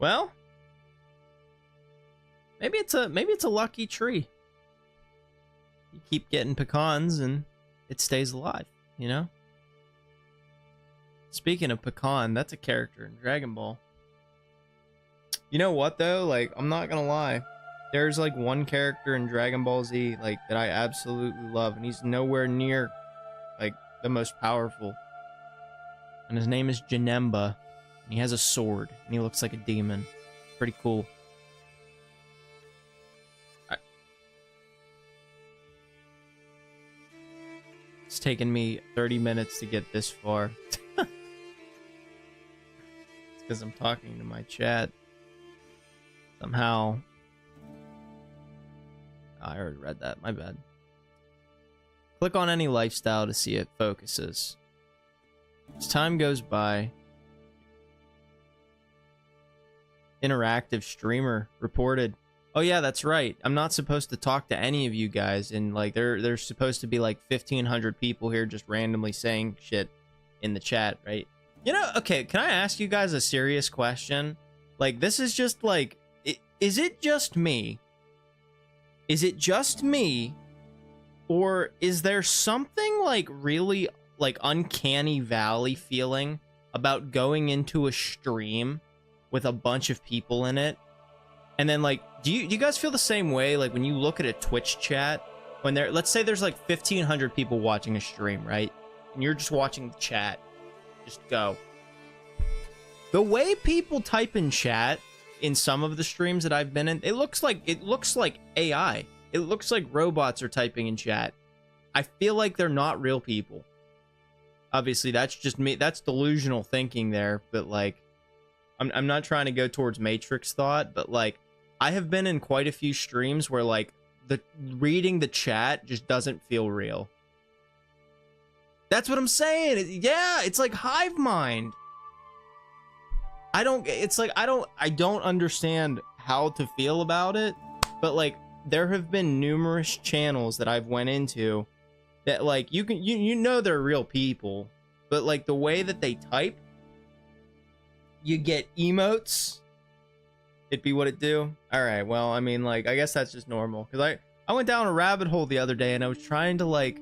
Well, maybe it's a lucky tree. You keep getting pecans and it stays alive, you know? Speaking of pecan, that's a character in Dragon Ball. You know what though? Like, I'm not gonna lie. There's like one character in Dragon Ball Z like that I absolutely love, and he's nowhere near like the most powerful. And his name is Janemba, and he has a sword, and he looks like a demon. Pretty cool. It's taken me 30 minutes to get this far. It's because I'm talking to my chat. Somehow. I already read that, my bad. Click on any lifestyle to see it focuses. As time goes by, interactive streamer reported. Oh yeah, that's right. I'm not supposed to talk to any of you guys, and like there's supposed to be like 1,500 people here just randomly saying shit in the chat, right? You know, okay, can I ask you guys a serious question? Like, this is just like, is it just me? Is it just me, or is there something like really like uncanny valley feeling about going into a stream with a bunch of people in it? And then like, do you guys feel the same way? Like when you look at a Twitch chat, when let's say there's like 1,500 people watching a stream, right? And you're just watching the chat, just go. The way people type in chat in some of the streams that I've been in, it looks like AI. It looks like robots are typing in chat. I feel like they're not real people. Obviously, that's just me. That's delusional thinking there, but like, I'm not trying to go towards Matrix thought, but like, I have been in quite a few streams where like reading the chat just doesn't feel real. That's what I'm saying. Yeah, it's like hive mind. I don't understand how to feel about it, but like there have been numerous channels that I've went into that like you know they're real people, but like the way that they type, you get emotes. It'd be what it do. All right, well, I mean, like, I guess that's just normal, because I went down a rabbit hole the other day and I was trying to like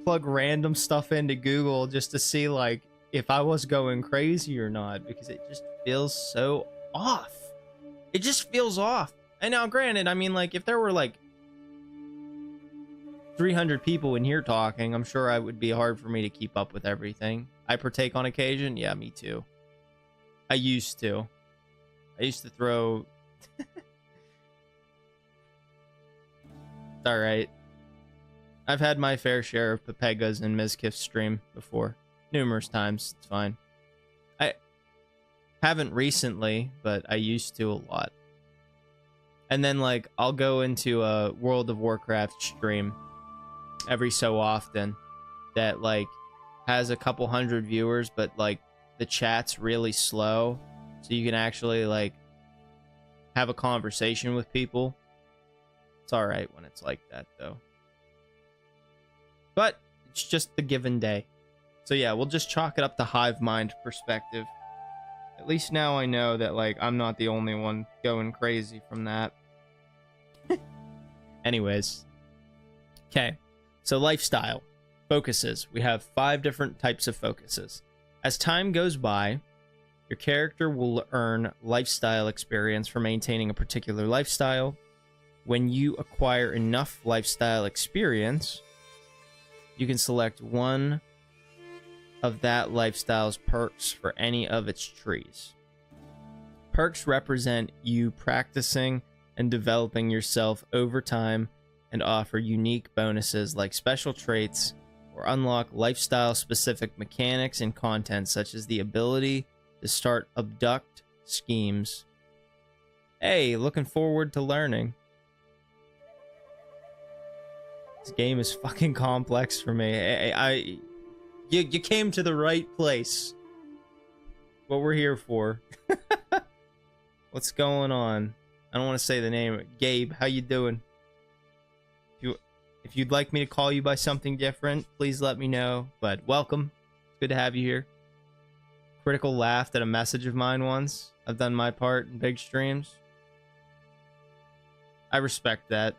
plug random stuff into Google just to see like if I was going crazy or not, because it just feels so off. It just feels off. And now granted, I mean, like if there were like 300 people in here talking, I'm sure it would be hard for me to keep up with everything. I partake on occasion. Yeah, me too. I used to throw It's alright. I've had my fair share of Pepegas in Mizkif's stream before. Numerous times. It's fine. I haven't recently, but I used to a lot. And then, like, I'll go into a World of Warcraft stream every so often that, like, has a couple hundred viewers, but, like, the chat's really slow. So you can actually, like, have a conversation with people. It's alright when it's like that, though. But it's just the given day. So yeah, we'll just chalk it up to hive mind perspective. At least now I know that, like, I'm not the only one going crazy from that. Anyways. Okay. So lifestyle. Focuses. We have 5 different types of focuses. As time goes by, your character will earn lifestyle experience for maintaining a particular lifestyle. When you acquire enough lifestyle experience, you can select one of that lifestyle's perks for any of its trees. Perks represent you practicing and developing yourself over time and offer unique bonuses like special traits or unlock lifestyle-specific mechanics and content such as the ability to start abduct schemes. Hey, looking forward to learning. This game is fucking complex for me. You came to the right place. What we're here for. What's going on? I don't want to say the name. Gabe, how you doing? If you'd like me to call you by something different, please let me know. But welcome. It's good to have you here. Critical laughed at a message of mine once. I've done my part in big streams. I respect that.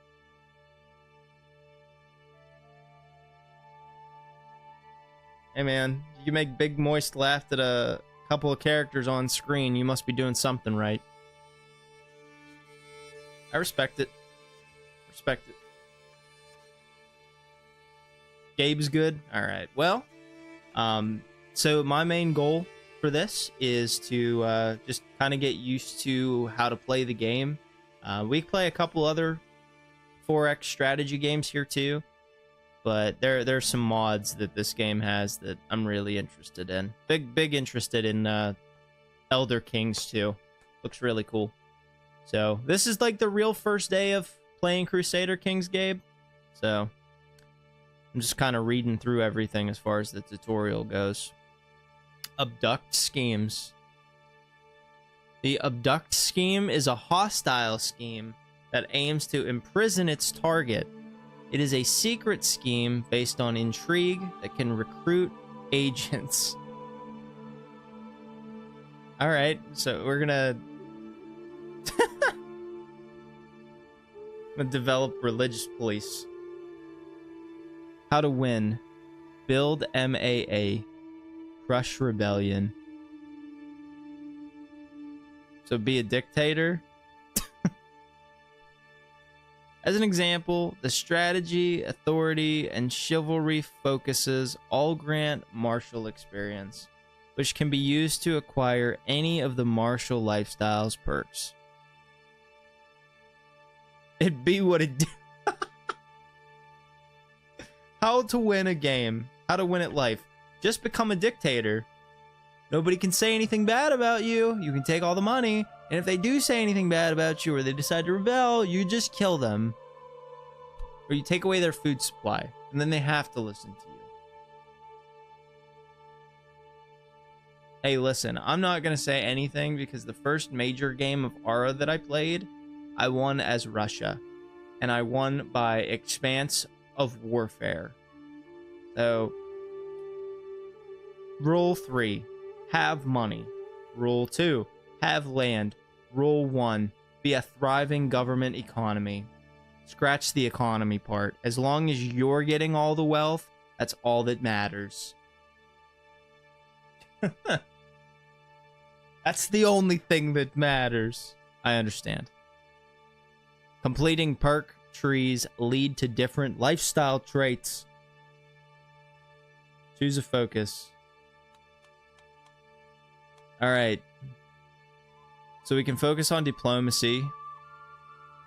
Hey man, you make Big Moist laugh at a couple of characters on screen, you must be doing something right. I respect it. Respect it. Gabe's good? Alright, well, so my main goal for this is to just kind of get used to how to play the game. We play a couple other 4X strategy games here too. But there's some mods that this game has that I'm really interested in. Big interested in Elder Kings too. Looks really cool. So this is like the real first day of playing Crusader Kings, Gabe. So I'm just kind of reading through everything as far as the tutorial goes. Abduct schemes. The abduct scheme is a hostile scheme that aims to imprison its target. It is a secret scheme based on intrigue that can recruit agents. Alright, so we're gonna... develop religious police. How to win. Build MAA. Crush rebellion. So be a dictator? As an example, the strategy, authority, and chivalry focuses all grant martial experience, which can be used to acquire any of the martial lifestyle's perks. It be what it do. How to win a game. How to win at life. Just become a dictator. Nobody can say anything bad about you. You can take all the money. And if they do say anything bad about you or they decide to rebel, you just kill them. Or you take away their food supply. And then they have to listen to you. Hey, listen, I'm not going to say anything because the first major game of Aura that I played, I won as Russia. And I won by Expanse of Warfare. So, Rule 3, have money. Rule 2, have land. Rule 1, be a thriving government economy. Scratch the economy part. As long as you're getting all the wealth, that's all that matters. That's the only thing that matters. I understand. Completing perk trees lead to different lifestyle traits. Choose a focus. Alright. So we can focus on diplomacy,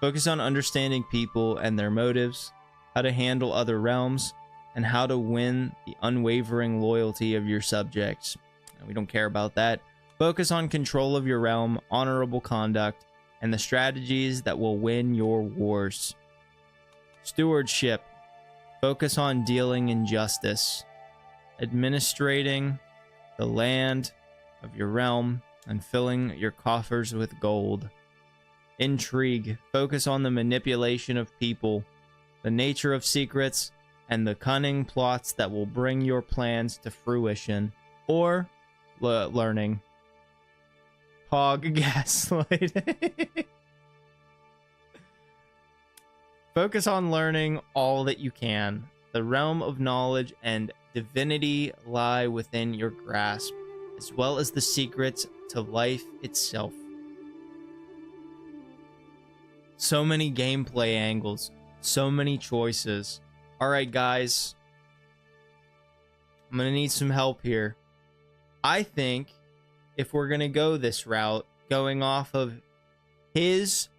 focus on understanding people and their motives, how to handle other realms, and how to win the unwavering loyalty of your subjects. We don't care about that. Focus on control of your realm, honorable conduct, and the strategies that will win your wars. Stewardship. Focus on dealing injustice, administrating the land of your realm, and filling your coffers with gold. Intrigue. Focus on the manipulation of people, the nature of secrets, and the cunning plots that will bring your plans to fruition. Or learning. Hog gaslight. Focus on learning all that you can. The realm of knowledge and divinity lie within your grasp, as well as the secrets to life itself. So many gameplay angles, so many choices. All right, guys, I'm gonna need some help here. I think if we're gonna go this route, going off of his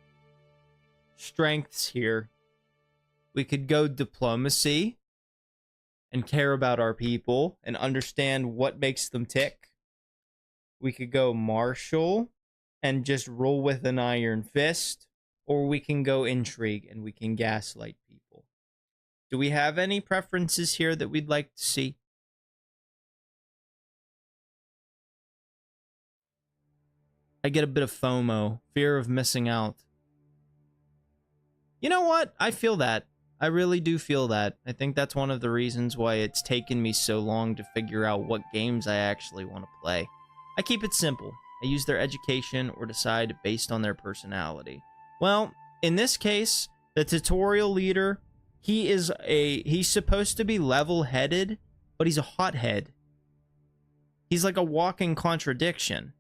strengths here, we could go diplomacy and care about our people and understand what makes them tick. We could go martial and just rule with an iron fist, or we can go intrigue and we can gaslight people. Do we have any preferences here that we'd like to see? I get a bit of FOMO, fear of missing out. You know what? I feel that. I really do feel that. I think that's one of the reasons why it's taken me so long to figure out what games I actually want to play. I keep it simple. I use their education or decide based on their personality. Well, in this case, the tutorial leader, he's supposed to be level-headed, but he's a hothead. He's like a walking contradiction.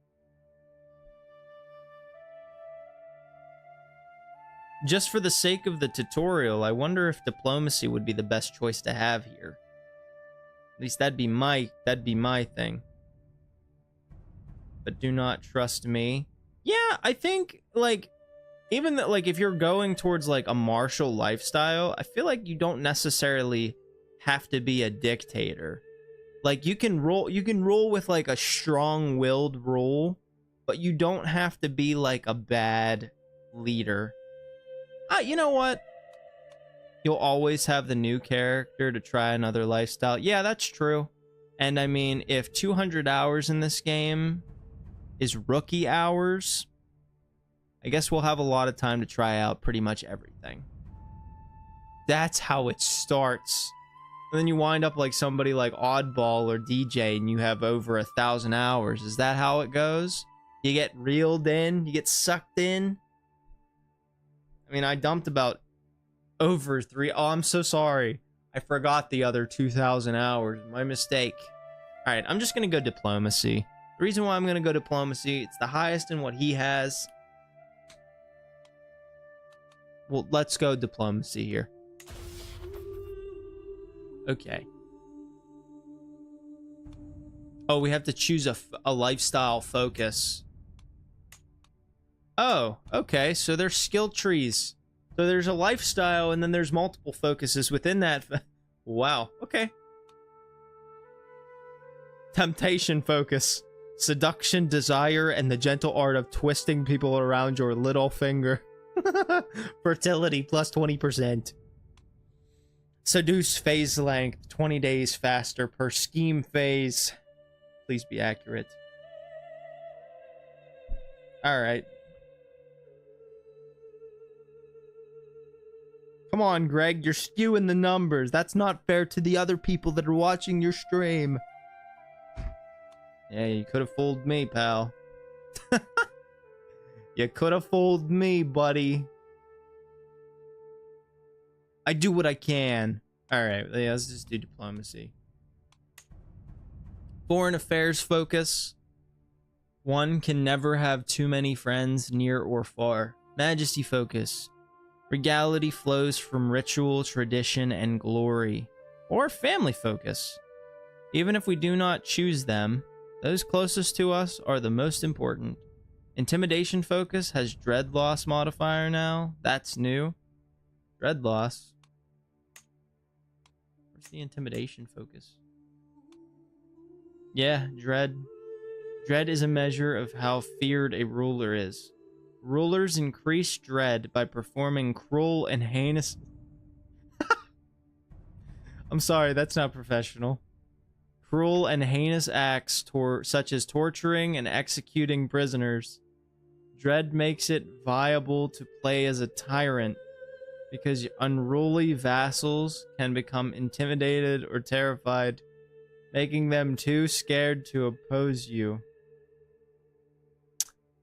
Just for the sake of the tutorial, I wonder if diplomacy would be the best choice to have here. At least that'd be my thing. But do not trust me. Yeah, I think, like, even that, like, if you're going towards, like, a martial lifestyle, I feel like you don't necessarily have to be a dictator. Like, you can rule with, like, a strong-willed rule, but you don't have to be, like, a bad leader. You know what? You'll always have the new character to try another lifestyle. Yeah, that's true. And I mean, if 200 hours in this game is rookie hours, I guess we'll have a lot of time to try out pretty much everything. That's how it starts. And then you wind up like somebody like Oddball or DJ and you have over 1,000 hours. Is that how it goes? You get reeled in? You get sucked in? I mean, I dumped about over 3. Oh, I'm so sorry. I forgot the other 2,000 hours. My mistake. All right, I'm just going to go diplomacy. The reason why I'm going to go diplomacy, it's the highest in what he has. Well, let's go diplomacy here. Okay. Oh, we have to choose a lifestyle focus. Oh, okay. So there's skill trees. So there's a lifestyle, and then there's multiple focuses within that. Wow. Okay. Temptation focus. Seduction, desire, and the gentle art of twisting people around your little finger. Fertility, plus 20%. Seduce phase length, 20 days faster per scheme phase. Please be accurate. Alright. Come on, Greg, you're skewing the numbers. That's not fair to the other people that are watching your stream. Yeah, you could have fooled me, pal. You could have fooled me, buddy. I do what I can. Alright, yeah, let's just do diplomacy. Foreign affairs focus. One can never have too many friends, near or far. Majesty focus. Regality flows from ritual, tradition, and glory. Or family focus. Even if we do not choose them, those closest to us are the most important. Intimidation focus has dread loss modifier now. That's new. Dread loss. Where's the intimidation focus? Yeah, dread. Dread is a measure of how feared a ruler is. Rulers increase dread by performing cruel and heinous... I'm sorry, that's not professional. Cruel and heinous acts such as torturing and executing prisoners. Dread makes it viable to play as a tyrant because unruly vassals can become intimidated or terrified, making them too scared to oppose you.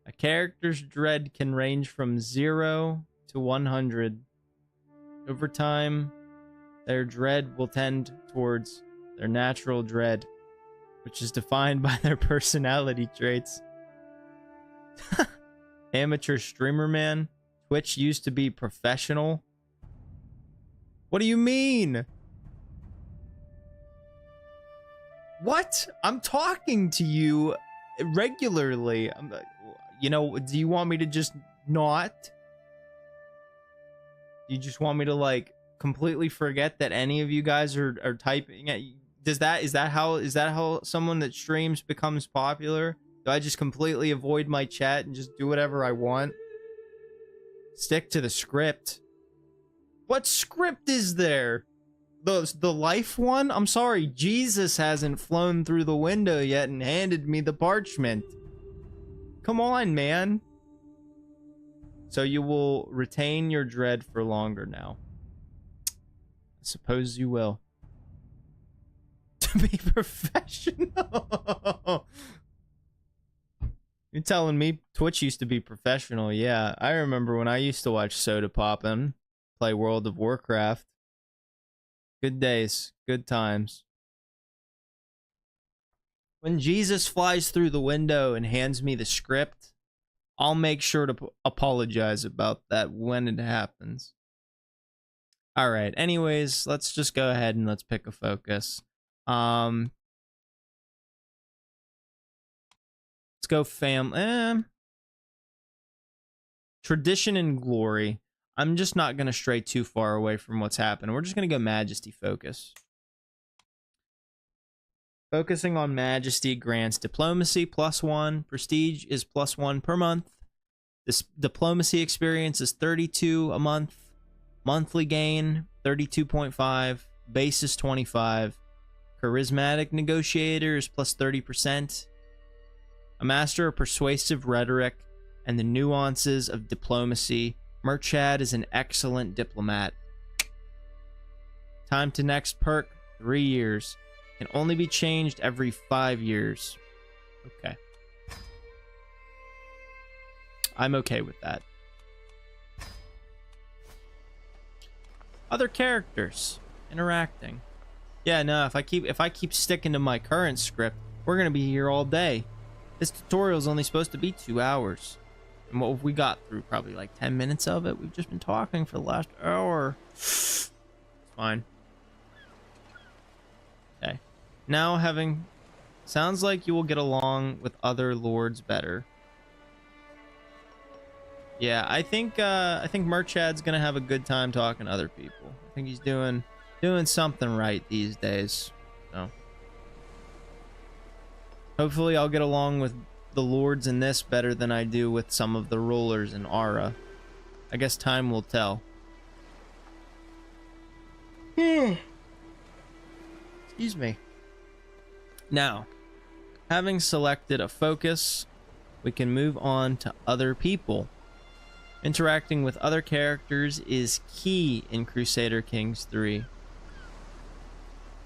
A character's dread can range from 0 to 100. Over time, their dread will tend towards their natural dread, which is defined by their personality traits. Amateur streamer man. Twitch used to be professional. What do you mean? What? I'm talking to you regularly. You know, do you want me to just not? Do you just want me to like completely forget that any of you guys are typing at? Is that how someone that streams becomes popular? Do I just completely avoid my chat and just do whatever I want? Stick to the script. What script is there? The life one? I'm sorry, Jesus hasn't flown through the window yet and handed me the parchment. Come on, man. So you will retain your dread for longer now. I suppose you will. To be professional. You're telling me Twitch used to be professional? Yeah, I remember when I used to watch Soda Poppin', play World of Warcraft. Good days, good times. When Jesus flies through the window and hands me the script, I'll make sure to apologize about that when it happens. All right, anyways, let's just go ahead and let's pick a focus. Let's go tradition and glory. I'm just not going to stray too far away from what's happened. We're just going to go majesty focus. Focusing on majesty grants diplomacy +1. Prestige is +1 per month. This diplomacy experience is 32 a month. Monthly gain 32.5. Base is 25. Charismatic negotiator is +30%. A master of persuasive rhetoric and the nuances of diplomacy, Merchad is an excellent diplomat. Time to next perk, 3 years. Can only be changed every 5 years. Okay. I'm okay with that. Other characters interacting. Yeah, no, if I keep sticking to my current script, we're gonna be here all day. This tutorial is only supposed to be 2 hours. And what have we got through? Probably like 10 minutes of it. We've just been talking for the last hour. It's fine. Okay. Now sounds like you will get along with other lords better. Yeah, I think Merchad's gonna have a good time talking to other people. I think he's doing something right these days. So hopefully I'll get along with the lords in this better than I do with some of the rulers in Aura. I guess time will tell. Excuse me. Now, having selected a focus, we can move on to other people. Interacting with other characters is key in Crusader Kings 3.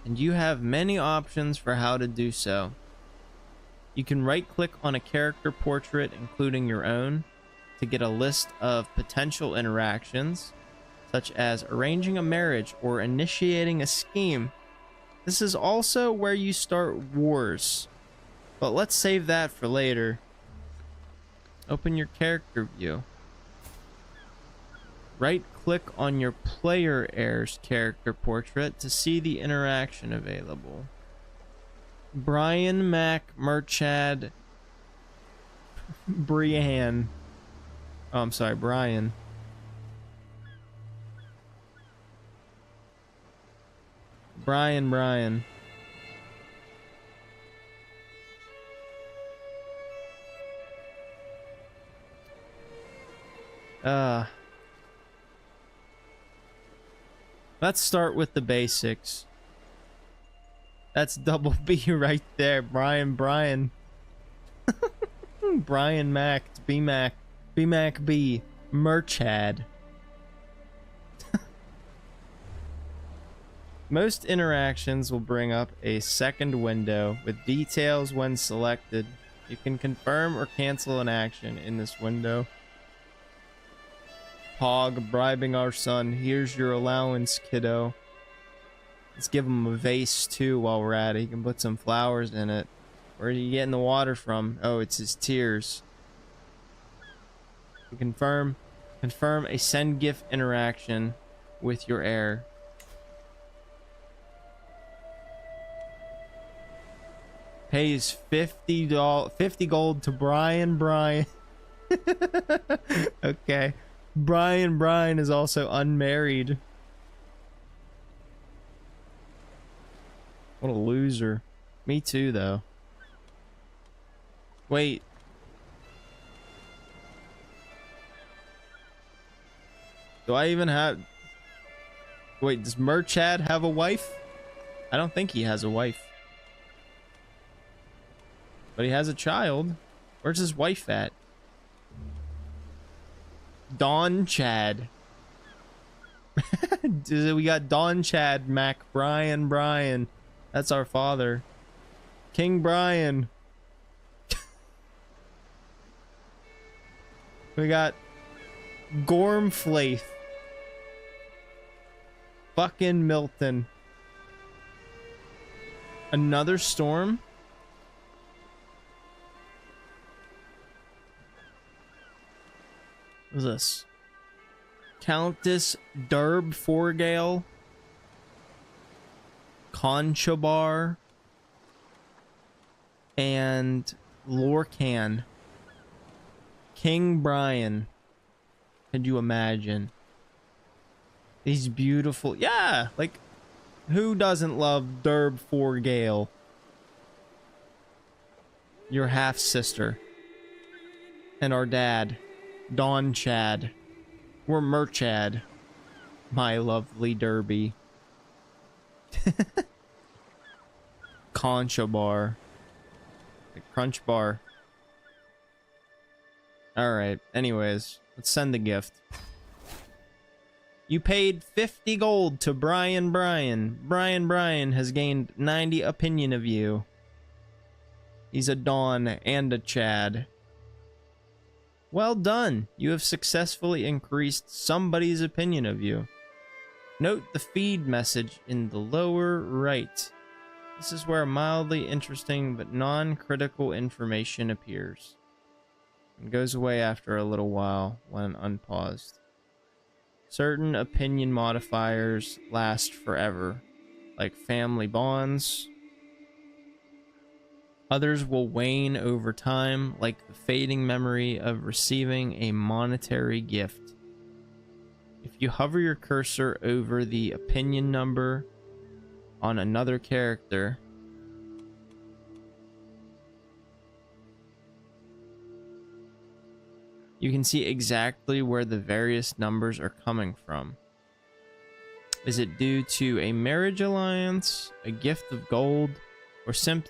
And you have many options for how to do so. You can right-click on a character portrait, including your own, to get a list of potential interactions, such as arranging a marriage or initiating a scheme. This is also where you start wars, but let's save that for later. Open your character view. Right-click on your player heir's character portrait to see the interaction available. Brian Mac Merchad Brienne. Oh, I'm sorry, Brian. Brian. Let's start with the basics. That's double B right there. Brian. Brian Mac. B Mac. B Mac B. Merchad. Most interactions will bring up a second window with details when selected. You can confirm or cancel an action in this window. Pog, bribing our son. Here's your allowance, kiddo. Let's give him a vase too while we're at it. He can put some flowers in it. Where are you getting the water from? Oh, it's his tears. Confirm a send gift interaction with your heir. Pays $50 gold to Brian. Okay. Brian is also unmarried. What a loser. Me too, though. Wait. Do I even have... Wait, does Merchad have a wife? I don't think he has a wife. But he has a child. Where's his wife at? Don Chad. We got Don Chad, Mac, Brian. That's our father. King Brian. We got Gormflaith. Fucking Milton. Another storm? What is this? Countess Derb Forgale. Conchobar. And Lorcan. King Brian. Could you imagine? These beautiful... Yeah! Like, who doesn't love Derb Forgale? Your half-sister. And our dad. Don Chad. We're Merchad. My lovely Derby. Concha bar. Crunch bar. Alright, anyways. Let's send the gift. You paid 50 gold to Brian. Brian has gained 90 opinion of you. He's a Don and a Chad. Well done. You have successfully increased somebody's opinion of you. Note the feed message in the lower right. This is where mildly interesting but non-critical information appears. It goes away after a little while when unpaused. Certain opinion modifiers last forever, like family bonds. Others will wane over time, like the fading memory of receiving a monetary gift. If you hover your cursor over the opinion number on another character, you can see exactly where the various numbers are coming from. Is it due to a marriage alliance, a gift of gold, or simply